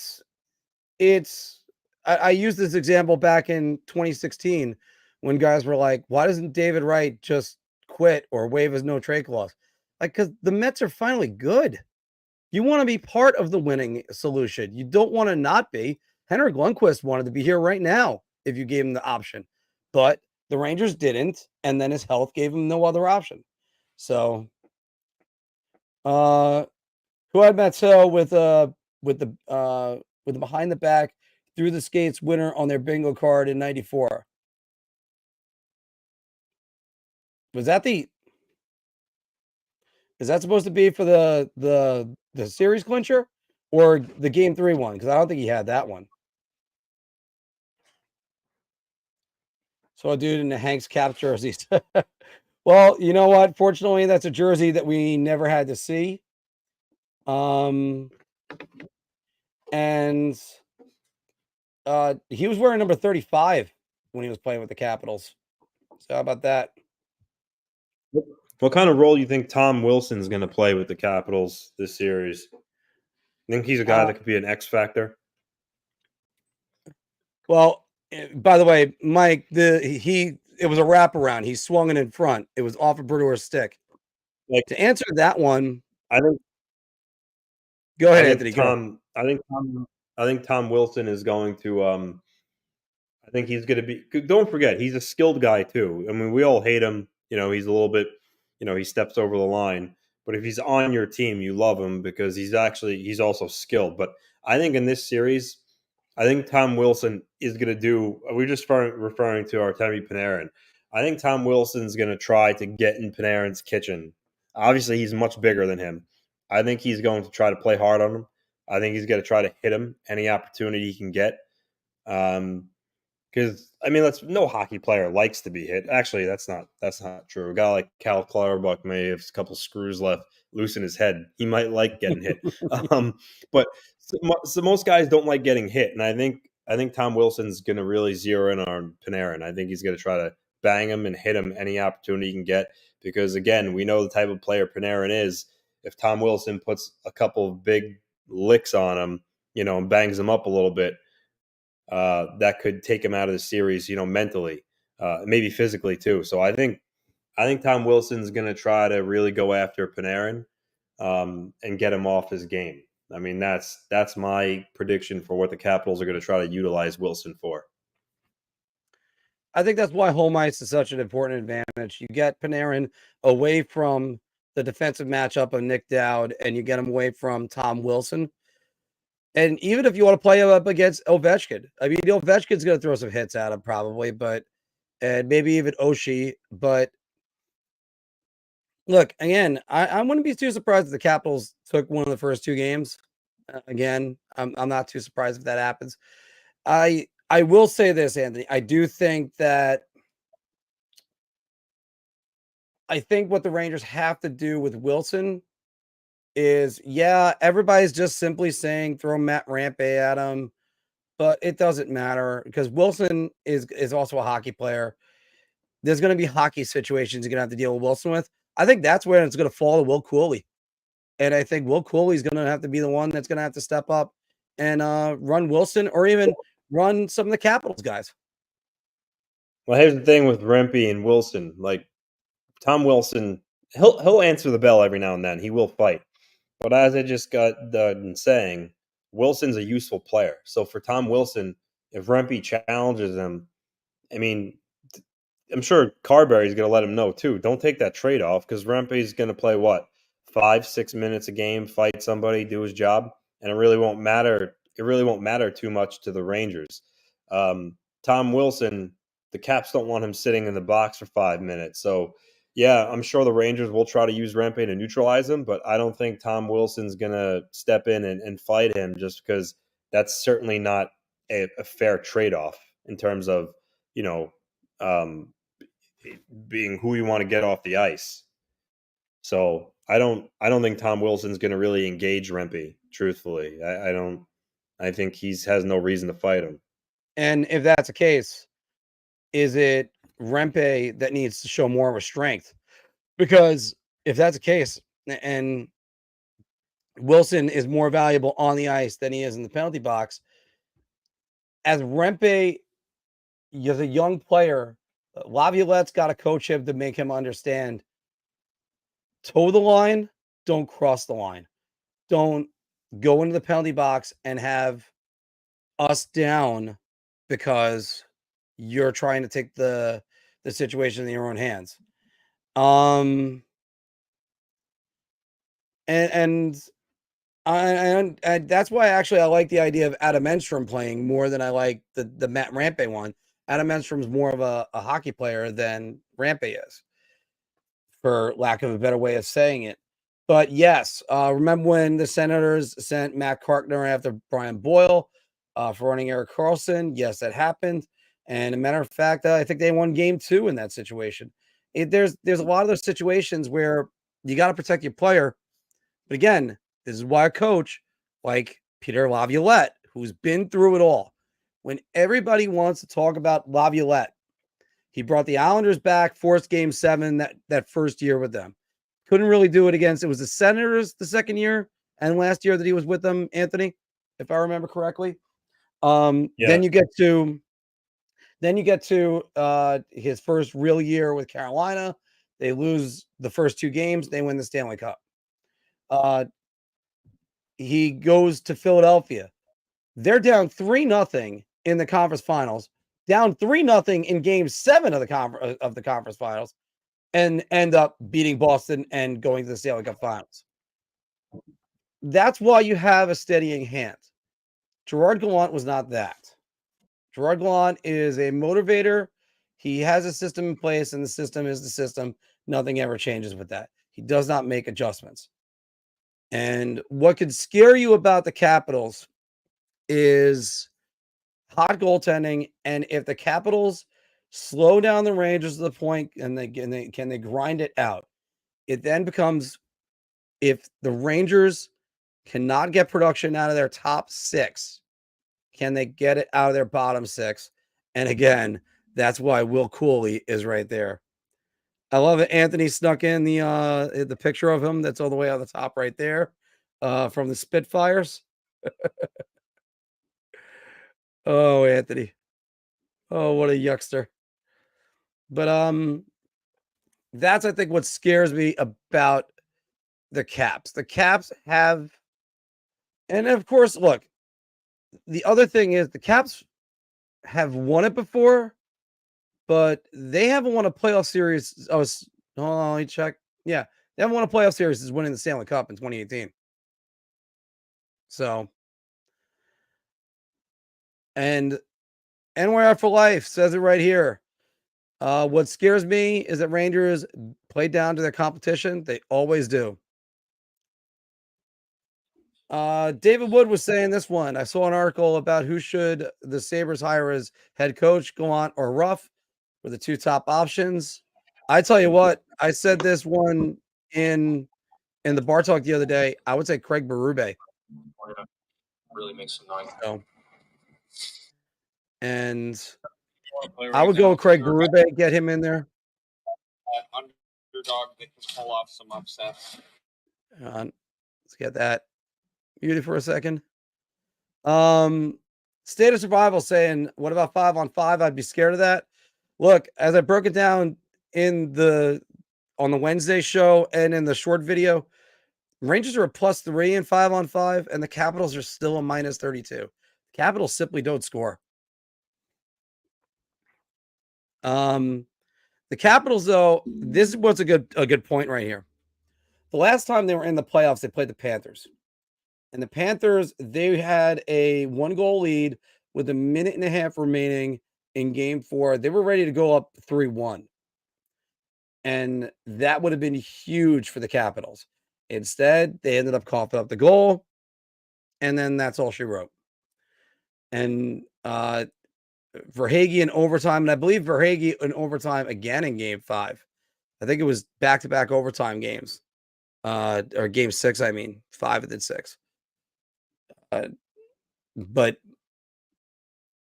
used this example back in 2016 when guys were like, why doesn't David Wright just quit or waive his no trade clause? Like, because the Mets are finally good. You want to be part of the winning solution. You don't want to not be. Henrik Lundqvist wanted to be here right now if you gave him the option, but the Rangers didn't, and then his health gave him no other option. So, who had Mattel with the behind the back through the skates winner on their bingo card in '94? Is that supposed to be for the series clincher or the game 3 one? Because I don't think he had that one. So a dude in the Hanks Caps jerseys. Well, you know what? Fortunately, that's a jersey that we never had to see. And he was wearing number 35 when he was playing with the Capitals. So how about that? What kind of role do you think Tom Wilson's going to play with the Capitals this series? You think he's a guy that could be an X factor? Well, by the way, Mike, it was a wraparound. He swung it in front. It was off of Brewer's stick. To answer that one, I think. Go ahead, Anthony. I think Tom Wilson is going to. I think he's going to be. Don't forget, he's a skilled guy too. I mean, we all hate him. He's a little bit. He steps over the line. But if he's on your team, you love him because he's also skilled. But I think in this series, I think Tom Wilson is going to do. We're just referring to Artemi Panarin. I think Tom Wilson's going to try to get in Panarin's kitchen. Obviously, he's much bigger than him. I think he's going to try to play hard on him. I think he's going to try to hit him any opportunity he can get. Because no hockey player likes to be hit. Actually, that's not true. A guy like Cal Clutterbuck may have a couple screws loose in his head. He might like getting hit. But so most guys don't like getting hit, and I think Tom Wilson's going to really zero in on Panarin. I think he's going to try to bang him and hit him any opportunity he can get. Because again, we know the type of player Panarin is. If Tom Wilson puts a couple of big licks on him, and bangs him up a little bit, that could take him out of the series, mentally, maybe physically too. So I think Tom Wilson's going to try to really go after Panarin and get him off his game. I mean, that's my prediction for what the Capitals are going to try to utilize Wilson for. I think that's why home ice is such an important advantage. You get Panarin away from the defensive matchup of Nick Dowd, and you get him away from Tom Wilson. And even if you want to play him up against Ovechkin, I mean, Ovechkin's going to throw some hits at him probably, and maybe even Oshie. But look, again, I wouldn't be too surprised if the Capitals took one of the first two games. Again, I'm not too surprised if that happens. I will say this, Anthony. I do think that what the Rangers have to do with Wilson is, everybody's just simply saying throw Matt Rampe at him, but it doesn't matter because Wilson is also a hockey player. There's going to be hockey situations you're going to have to deal with Wilson with. I think that's where it's going to fall to Will Cooley. And I think Will Cooley is going to have to be the one that's going to have to step up and run Wilson or even run some of the Capitals guys. Well, here's the thing with Rempe and Wilson. Like Tom Wilson, he'll answer the bell every now and then. He will fight. But as I just got done saying, Wilson's a useful player. So for Tom Wilson, if Rempe challenges him, I mean, I'm sure Carberry's going to let him know too. Don't take that trade off because Rempe's going to play 5-6 minutes a game, fight somebody, do his job, and it really won't matter. It really won't matter too much to the Rangers. Tom Wilson, the Caps don't want him sitting in the box for 5 minutes. So, I'm sure the Rangers will try to use Rempe to neutralize him, but I don't think Tom Wilson's going to step in and fight him just because that's certainly not a fair trade-off in terms of, being who you want to get off the ice. So I don't think Tom Wilson's going to really engage Rempe. Truthfully, I don't. I think he has no reason to fight him. And if that's the case, is it Rempe that needs to show more of a strength? Because if that's the case, and Wilson is more valuable on the ice than he is in the penalty box, as Rempe, as a young player, Laviolette's got to coach him to make him understand. Toe the line, don't cross the line. Don't go into the penalty box and have us down because you're trying to take the situation in your own hands. And that's why actually I like the idea of Adam Enstrom playing more than I like the Matt Rampe one. Adam Enstrom's more of a hockey player than Rampe is, for lack of a better way of saying it. But yes, remember when the Senators sent Matt Carkner after Brian Boyle for running Erik Karlsson? Yes, that happened. And a matter of fact, I think they won game 2 in that situation. There's a lot of those situations where you got to protect your player. But again, this is why a coach like Peter Laviolette, who's been through it all, when everybody wants to talk about Laviolette, he brought the Islanders back, forced game 7 that first year with them. Couldn't really do it against, it was the Senators the second year and last year that he was with them, Anthony, if I remember correctly. Then you get to his first real year with Carolina. They lose the first 2 games. They win the Stanley Cup. He goes to Philadelphia. They're down 3-0 in the conference finals, down 3-0 in game 7 of the conference finals, and end up beating Boston and going to the Stanley Cup finals. That's why you have a steadying hand. Gerard Gallant was not that. Gerard Gallant is a motivator. He has a system in place, and the system is the system. Nothing ever changes with that. He does not make adjustments. And what could scare you about the Capitals is hot goaltending. And if the Capitals slow down the Rangers to the point and they grind it out, it then becomes, if the Rangers cannot get production out of their top 6, can they get it out of their bottom 6? And again, that's why Will Cooley is right there. I love it. Anthony snuck in the picture of him that's all the way on the top right there, from the Spitfires. Oh, Anthony. Oh, what a yuckster. But that's, I think, what scares me about the Caps. The Caps have, and of course, look, the other thing is the Caps have won it before, but they haven't won a playoff series. Hold on, let me check. Yeah, they haven't won a playoff series since winning the Stanley Cup in 2018. So, and NYR for life says it right here. What scares me is that Rangers play down to their competition. They always do. David Wood was saying this one. I saw an article about who should the Sabres hire as head coach, Gallant or Ruff, were the 2 top options. I tell you what, I said this one in the bar talk the other day. I would say Craig Berube. Really makes some noise. So, and I would go with Craig Berube, get him in there. Underdog that can pull off some upsets. Let's get that muted for a second. State of Survival saying, what about 5-on-5? I'd be scared of that. Look, as I broke it down on the Wednesday show and in the short video, Rangers are a +3 in 5-on-5, and the Capitals are still a -32. The Capitals simply don't score. The Capitals, though, this was a good point right here. The last time they were in the playoffs, they played the Panthers. And the Panthers, they had a 1-goal lead with a minute and a half remaining in game 4. They were ready to go up 3-1. And that would have been huge for the Capitals. Instead, they ended up coughing up the goal. And then that's all she wrote. And Verhaeghe in overtime, and I believe Verhaeghe in overtime again in game 5. I think it was back-to-back overtime games. Or game 6, I mean. 5 and then 6. But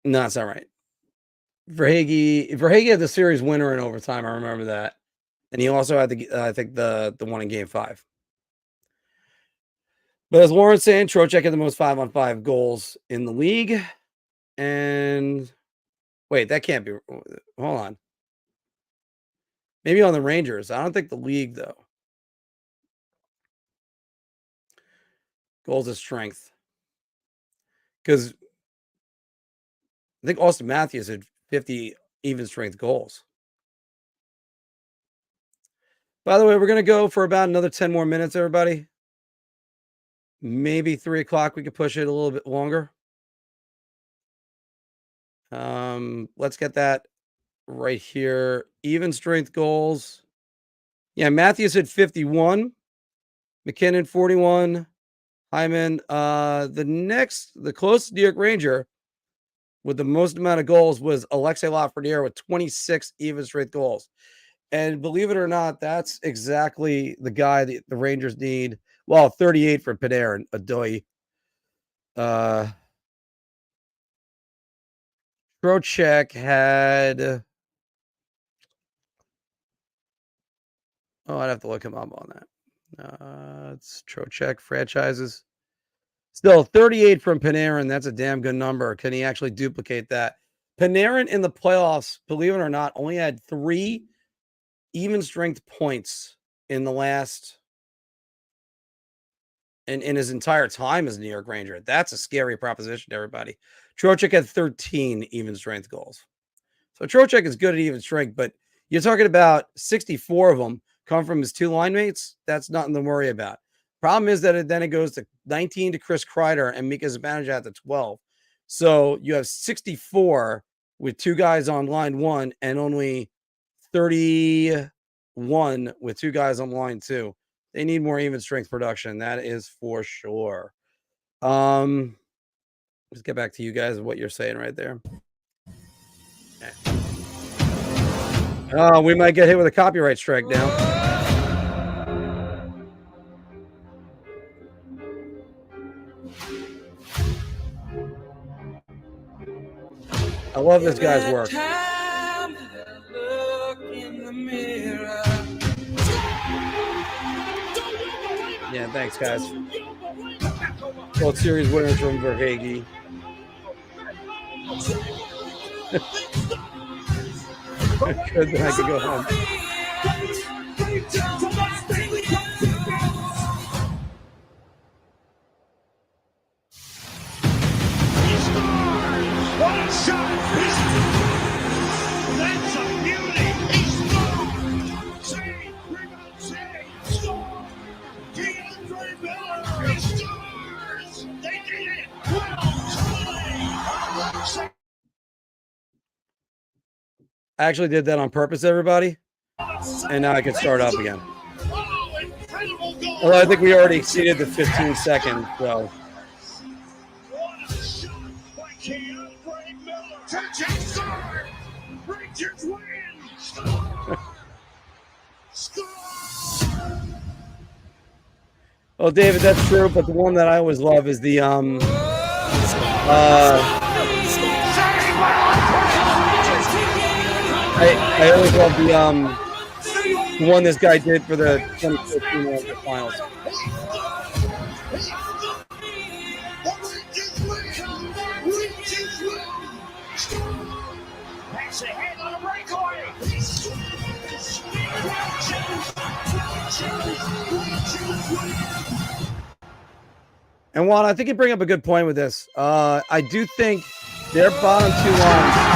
no, that's not right. Verhaeghe had the series winner in overtime. I remember that. And he also had the one in game 5. But as Lauren's saying, Trocheck had the most 5-on-5 goals in the league. And wait, that can't be. Hold on. Maybe on the Rangers. I don't think the league, though. Goals of strength. Because I think Austin Matthews had 50 even strength goals. By the way, we're going to go for about another 10 more minutes, everybody. Maybe 3 o'clock. We could push it a little bit longer. Let's get that right here. Even strength goals. Yeah, Matthews had 51. McKinnon 41. Hyman. The closest New York Ranger with the most amount of goals was Alexei Lafreniere with 26 even strength goals. And believe it or not, that's exactly the guy that the Rangers need. Well, 38 for Panarin, Adoy. Trocheck had. I'd have to look him up on that. It's Trocheck franchises. Still 38 from Panarin. That's a damn good number. Can he actually duplicate that? Panarin in the playoffs, believe it or not, only had 3 even strength points in the last. In his entire time as a New York Ranger. That's a scary proposition, everybody. Trocheck had 13 even strength goals. So Trocheck is good at even strength, but you're talking about 64 of them come from his 2 line mates. That's nothing to worry about. Problem is that then it goes to 19 to Chris Kreider and Mika Zibanejad to 12. So you have 64 with 2 guys on line 1 and only 31 with 2 guys on line 2. They need more even strength production. That is for sure. Let's get back to you guys, what you're saying right there. Oh, we might get hit with a copyright strike now. I love this guy's work. Yeah, thanks, guys. World Series winners from Verhage. Good, then I could go home. What a shot! That's a beauty! He scored! Save! Rebound save! Score! DeAndre Miller! He scores! They did it! Well played! I actually did that on purpose, everybody. And now I can start up again. Although I think we already exceeded the 15 seconds, so. What a shot by DeAndre Miller! Touchdown score! Rangers win! Score! Score! Well, David, that's true, but the one that I always love is the I always love the one this guy did for the 2015 World Cup Finals. Pass ahead on a breakaway. And Juan, I think you bring up a good point with this. I do think their bottom two lines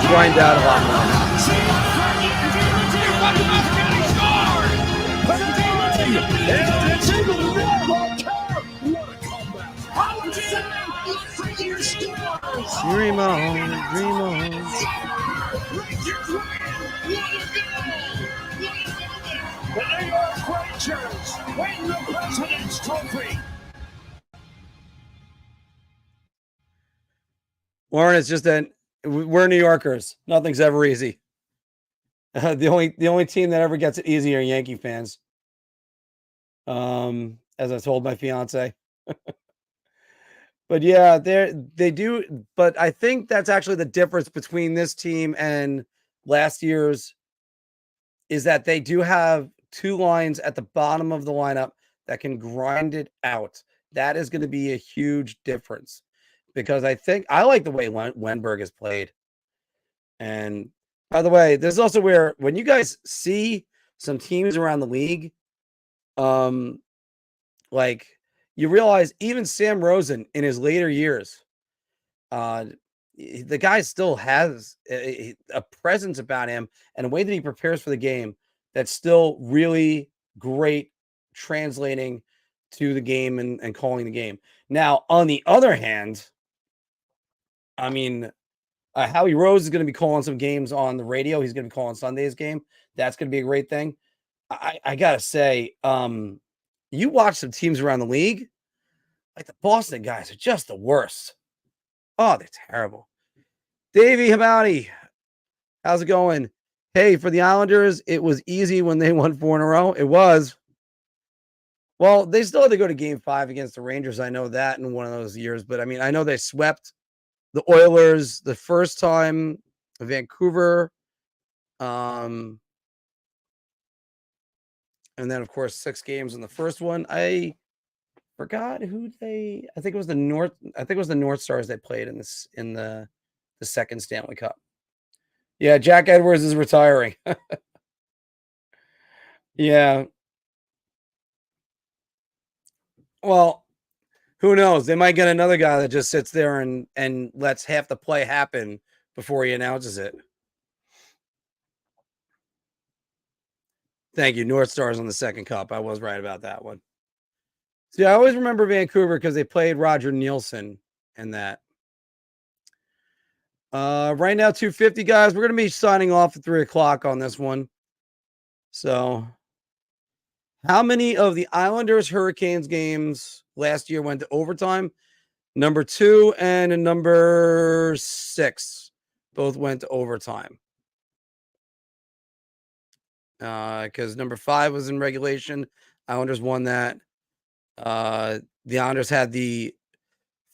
grind out a lot more. Dream on, dream on. The New York Rangers win the President's Trophy. Warren, it's just that we're New Yorkers. Nothing's ever easy. The only team that ever gets it easy are Yankee fans. As I told my fiance. But yeah, they do. But I think that's actually the difference between this team and last year's is that they do have two lines at the bottom of the lineup that can grind it out. That is going to be a huge difference because I think I like the way Wenberg has played. And by the way, this is also where when you guys see some teams around the league, like you realize even Sam Rosen in his later years, the guy still has a presence about him and a way that he prepares for the game that's still really great translating to the game and calling the game. Now, on the other hand, I mean, Howie Rose is going to be calling some games on the radio. He's going to be calling Sunday's game. That's going to be a great thing. I got to say, you watch some teams around the league, like the Boston guys are just the worst. Oh, they're terrible. Davey Hamadi, how's it going? Hey, for the Islanders, it was easy when they won 4 in a row. It was. Well, they still had to go to game 5 against the Rangers. I know that in one of those years. But, I mean, I know they swept the Oilers the first time, Vancouver. And then, of course, 6 games in the first one. I forgot who I think it was the North Stars they played in the second Stanley Cup. Yeah, Jack Edwards is retiring. Yeah. Well, who knows? They might get another guy that just sits there and lets half the play happen before he announces it. Thank you. North Stars on the second cup. I was right about that one. See, I always remember Vancouver because they played Roger Nielsen in that. Right now, 250, guys. We're going to be signing off at 3 o'clock on this one. So How many of the Islanders Hurricanes games last year went to overtime? Number 2 and number 6 both went to overtime. Because number 5 was in regulation. Islanders won that. The Islanders had the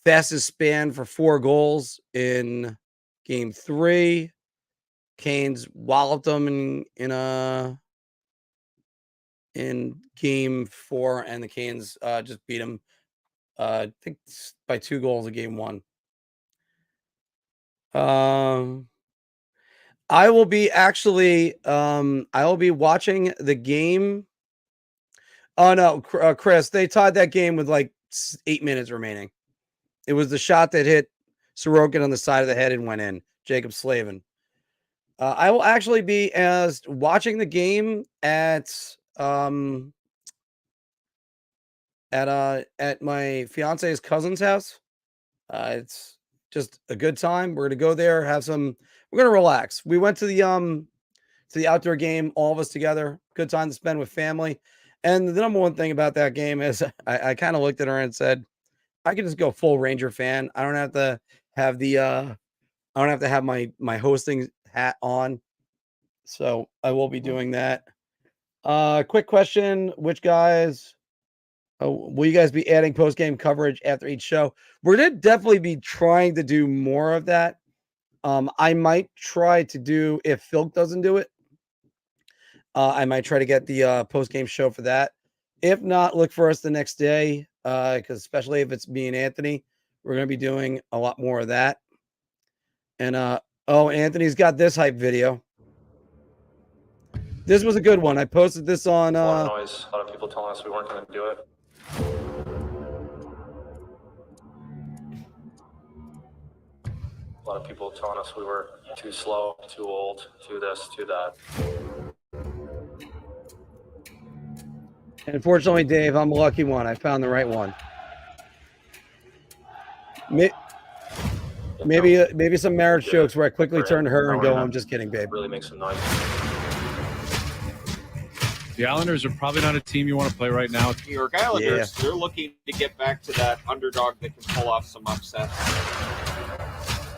fastest span for 4 goals in game 3. Canes walloped them in game 4, and the Canes just beat them. I think by 2 goals in game 1. I will be watching the game. Oh no, Chris, they tied that game with like 8 minutes remaining. It was the shot that hit Sorokin on the side of the head and went in. Jacob Slavin. I will actually be watching the game at my fiance's cousin's house. It's just a good time. We're gonna go there, we're gonna relax. We went to the outdoor game, all of us together. Good time to spend with family. And the number one thing about that game is I kind of looked at her and said, I can just go full Ranger fan. I don't have to have my hosting hat on. So I will be doing that. Quick question. Which guys will you guys be adding post-game coverage after each show? We're going to definitely be trying to do more of that. I might try to do, if Phil doesn't do it, I might try to get the post-game show for that. If not, look for us the next day, because especially if it's me and Anthony, we're going to be doing a lot more of that. And, Anthony's got this hype video. This was a good one. I posted this on... A lot of noise. A lot of people telling us we weren't going to do it. A lot of people telling us we were too slow, too old, too this, too that. And unfortunately, Dave, I'm a lucky one. I found the right one. Maybe some marriage jokes where I quickly turn to her and go, I'm just kidding, babe. Really make some noise. The Islanders are probably not a team you want to play right now. New York Islanders, they're looking to get back to that underdog that can pull off some upsets.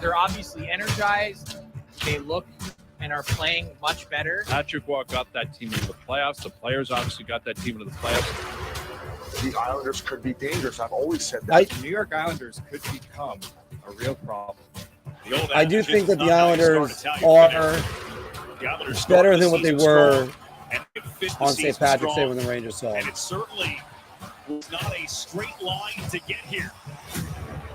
They're obviously energized. They look and are playing much better. Patrick Waugh got that team into the playoffs. The players obviously got that team into the playoffs. The Islanders could be dangerous. I've always said that. The New York Islanders could become a real problem. I do think that the Islanders are better than what they were on St. Patrick's Day when the Rangers saw them. And it certainly was not a straight line to get here.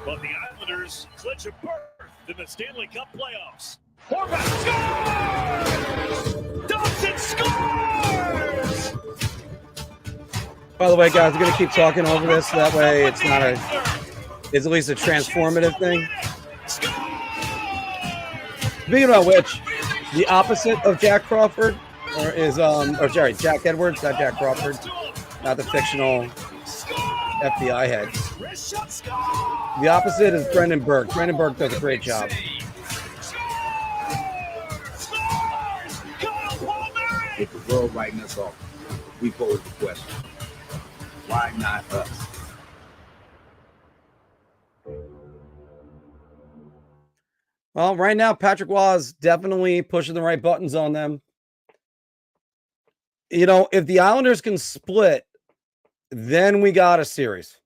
But the Islanders clinch a berth in the Stanley Cup playoffs. Horvat scores! Dobson scores! By the way, guys, I'm going to keep talking over this. So that way it's at least a transformative thing. Speaking about which, the opposite of Jack Crawford Jack Edwards, not Jack Crawford, not the fictional FBI head. The opposite is Brendan Burke. Brendan Burke does a great job. With the world writing us off, we pose the question, why not us? Well, right now, Patrick Waugh is definitely pushing the right buttons on them. You know, if the Islanders can split, then we got a series.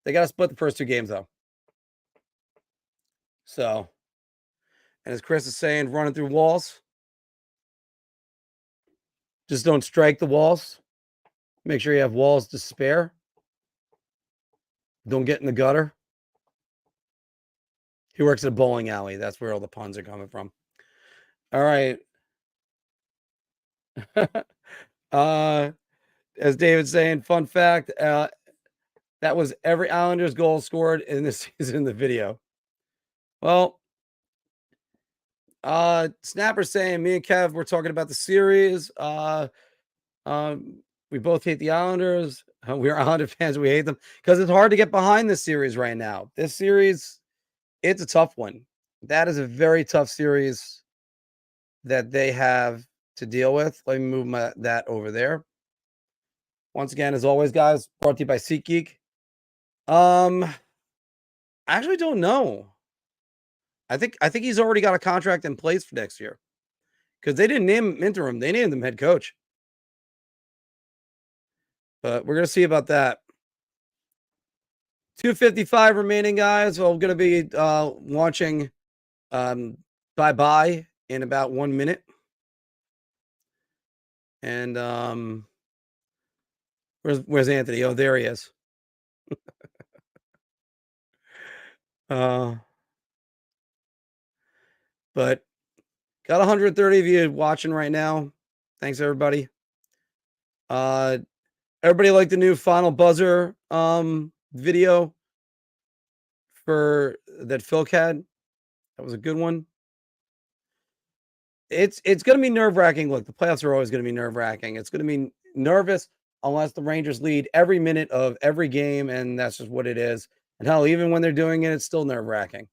They got to split the first 2 games, though. So, and as Chris is saying, running through walls. Just don't strike the walls. Make sure you have walls to spare. Don't get in the gutter. He works at a bowling alley. That's where all the puns are coming from. All right. As David's saying, fun fact, that was every Islanders goal scored in this season in the video. Well, Snapper's saying, me and Kev, we're talking about the series. We both hate the Islanders. We're Islander fans. We hate them because it's hard to get behind this series right now. This series, it's a tough one. That is a very tough series that they have to deal with. Let me move that over there. Once again, as always, guys, brought to you by Seat Geek. I actually don't know. I think he's already got a contract in place for next year because they didn't name him interim; they named him head coach. But we're gonna see about that. 2:55 remaining, guys. Well, I'm gonna be launching bye in about 1 minute, and where's Anthony? Oh, there he is. But got 130 of you watching right now. Thanks, everybody. Everybody like the new final buzzer video for that Phil had? That was a good one. It's going to be nerve-wracking. Look, the playoffs are always going to be nerve-wracking. It's going to be nervous unless the Rangers lead every minute of every game, and that's just what it is. And hell, even when they're doing it, it's still nerve-wracking.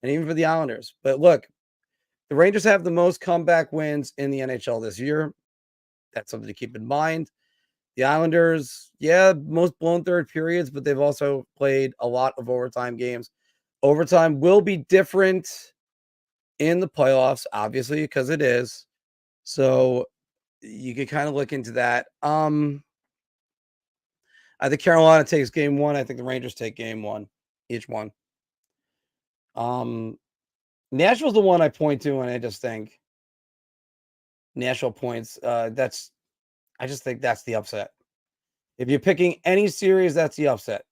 And even for the Islanders. But look, the Rangers have the most comeback wins in the NHL this year. That's something to keep in mind. The Islanders, yeah, most blown third periods, but they've also played a lot of overtime games. Overtime will be different in the playoffs, obviously, because it is. So you could kind of look into that. I think Carolina takes game one. I think the Rangers take game one, each one. Nashville's the one I point to, and I just think Nashville points. I just think that's the upset. If you're picking any series, that's the upset.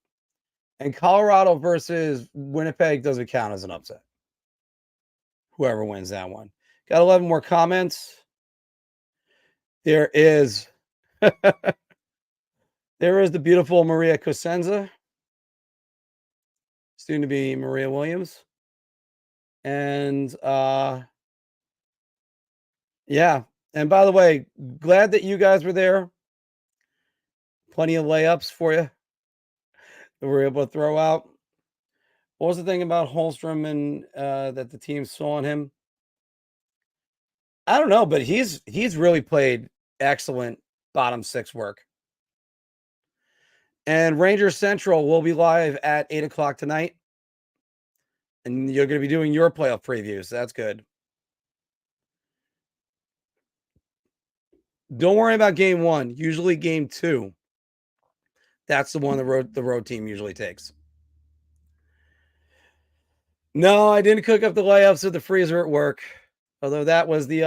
And Colorado versus Winnipeg doesn't count as an upset. Whoever wins that one. Got 11 more comments. There is there is the beautiful Maria Cosenza, soon to be Maria Williams. And yeah. And by the way, glad that you guys were there. Plenty of layups for you that we're able to throw out. What was the thing about Holmstrom and that the team saw in him? I don't know, but he's really played excellent bottom six work. And Rangers Central will be live at 8 o'clock tonight. And you're going to be doing your playoff previews. That's good. Don't worry about game one. Usually game two. That's the one the road team usually takes. No, I didn't cook up the layups of the freezer at work. Although that was the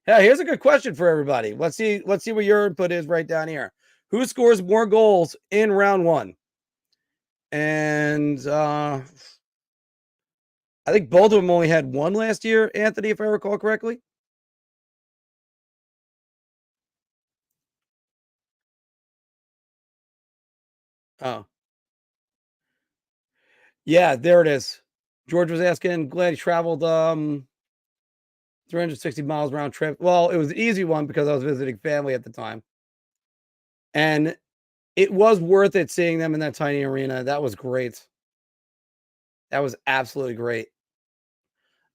Yeah, here's a good question for everybody. Let's see what your input is right down here. Who scores more goals in round one? And I think both of them only had one last year, Anthony, if I recall correctly. Oh. Yeah, there it is. George was asking, glad he traveled 360 miles round trip. Well, it was an easy one because I was visiting family at the time. And it was worth it seeing them in that tiny arena. That was great. That was absolutely great.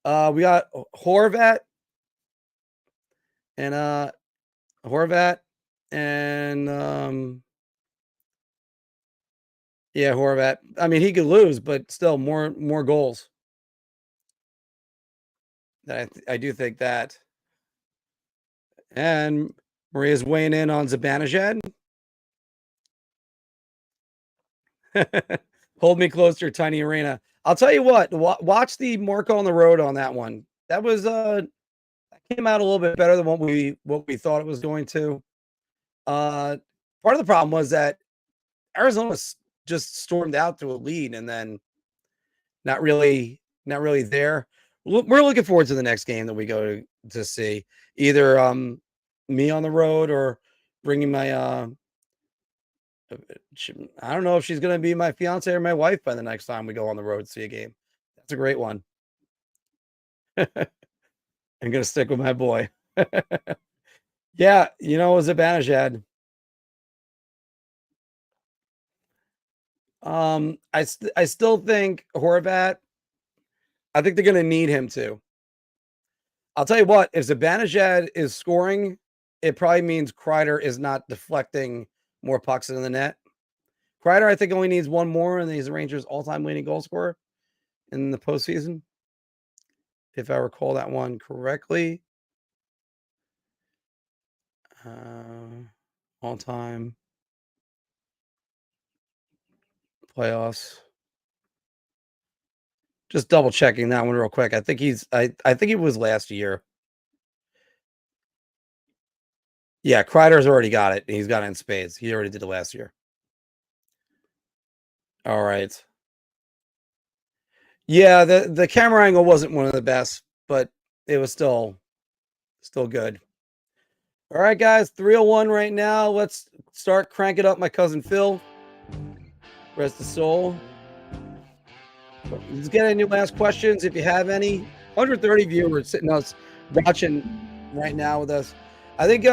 We got Horvat and yeah, Horvat. I mean, he could lose, but still more goals. I do think that. And Maria's weighing in on Zibanejad. Hold me closer, tiny arena. I'll tell you what. Watch the Marco on the road on that one. That was that came out a little bit better than what we thought it was going to. Part of the problem was that Arizona just stormed out to a lead and then not really there. We're looking forward to the next game that we go to see. Either me on the road or bringing my I don't know if she's going to be my fiance or my wife by the next time we go on the road to see a game. That's a great one. I'm going to stick with my boy. Yeah, you know, Zibanejad. I still think Horvat, I think they're going to need him too. I'll tell you what, if Zibanejad is scoring it probably means Kreider is not deflecting more pucks in the net. Kreider, I think, only needs one more, and he's the Rangers' all-time leading goal scorer in the postseason, if I recall that one correctly. All-time playoffs. Just double checking that one real quick. I think I think it was last year. Yeah, Kreider's already got it. He's got it in spades. He already did it last year. All right. Yeah, the camera angle wasn't one of the best, but it was still good. All right, guys, 301 right now. Let's start cranking up my cousin Phil. Rest his soul. Let's get any last questions if you have any. 130 viewers sitting us watching right now with us. I think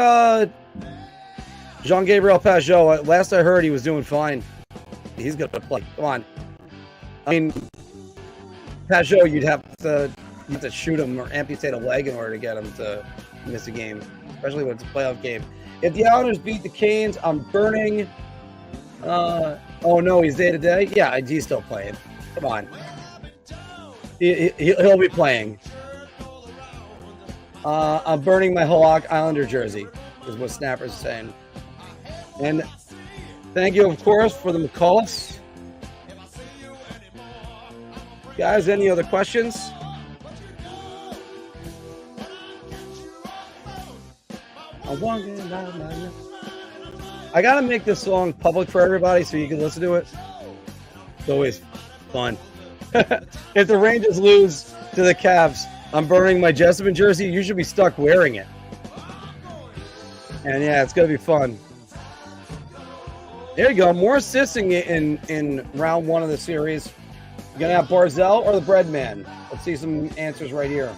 Jean-Gabriel Pageau, last I heard, he was doing fine. He's going to play. Come on. I mean, Pageau, you'd have to shoot him or amputate a leg in order to get him to miss a game, especially when it's a playoff game. If the Islanders beat the Canes, I'm burning. Oh, no, he's day-to-day? Yeah, he's still playing. Come on. He'll be playing. I'm burning my Hawk Islander jersey, is what Snapper's saying. And thank you, of course, for the McCulloughs. Guys, any other questions? I got to make this song public for everybody so you can listen to it. It's always fun. If the Rangers lose to the Cavs, I'm burning my Jessamine jersey. You should be stuck wearing it. And yeah, it's going to be fun. There you go. More assisting in round one of the series. You're going to have Barzell or the Bread Man? Let's see some answers right here.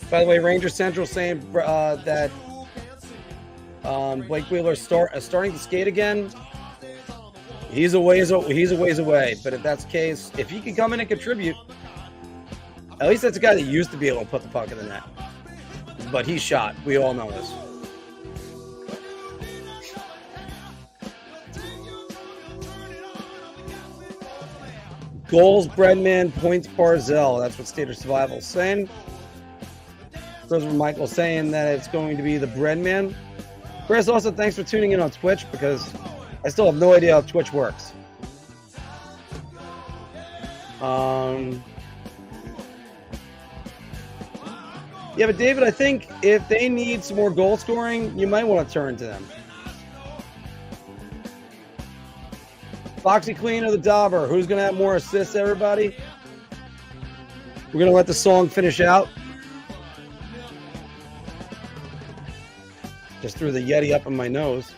By the way, Ranger Central saying that Blake Wheeler's starting to skate again. He's a ways away. But if that's the case, if he can come in and contribute, at least that's a guy that used to be able to put the puck in the net. But he's shot. We all know this. Goals, Breadman, points, Barzell. That's what State of Survival is saying. Christopher Michael saying that it's going to be the Breadman. Chris, also thanks for tuning in on Twitch because I still have no idea how Twitch works. Yeah, but David, I think if they need some more goal scoring, you might want to turn to them. Foxy Clean or the Dauber? Who's going to have more assists, everybody? We're going to let the song finish out. Just threw the Yeti up in my nose.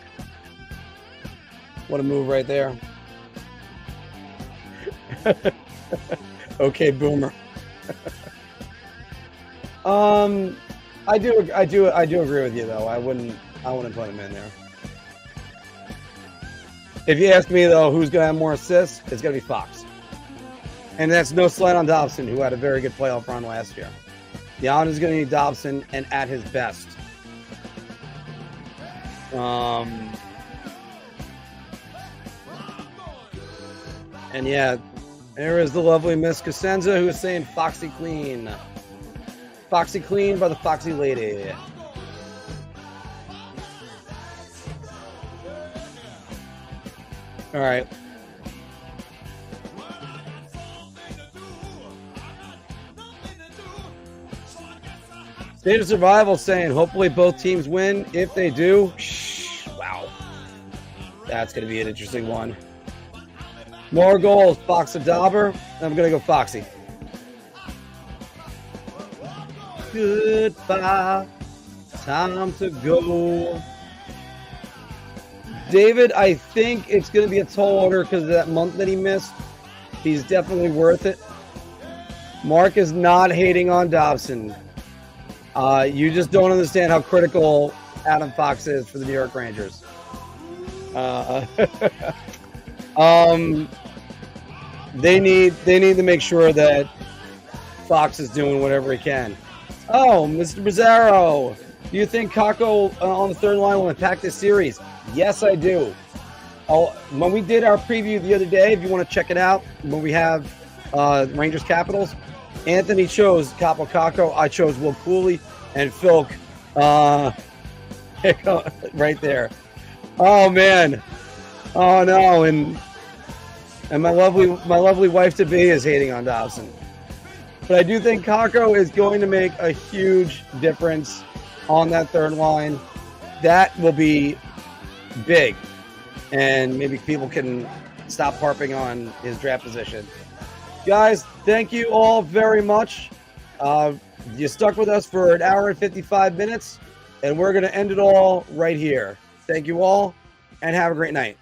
What a move right there. Okay, Boomer. I do agree with you though. I wouldn't put him in there. If you ask me though, who's gonna have more assists? It's gonna be Fox. And that's no slight on Dobson, who had a very good playoff run last year. The Islanders is gonna need Dobson and at his best. And yeah, there is the lovely Miss Cosenza who is saying Foxy Clean. Foxy Clean by the Foxy Lady. All right. State of Survival saying hopefully both teams win. If they do, wow. That's going to be an interesting one. More goals, Fox or Dauber. I'm going to go Foxy. Goodbye. Time to go. David, I think it's going to be a tall order because of that month that he missed. He's definitely worth it. Marc is not hating on Dobson. You just don't understand how critical Adam Fox is for the New York Rangers. They need to make sure that Fox is doing whatever he can. Oh, Mr. Bizzarro, do you think Kakko on the third line will impact this series? Yes, I do. When we did our preview the other day, if you want to check it out, when we have Rangers Capitals, Anthony chose Kaapo Kakko, I chose Will Cooley, and Philk right there. Oh man. Oh no, and my lovely wife to be is hating on Dobson. But I do think Kakko is going to make a huge difference on that third line. That will be big. And maybe people can stop harping on his draft position. Guys, thank you all very much. You stuck with us for an hour and 55 minutes, and we're going to end it all right here. Thank you all, and have a great night.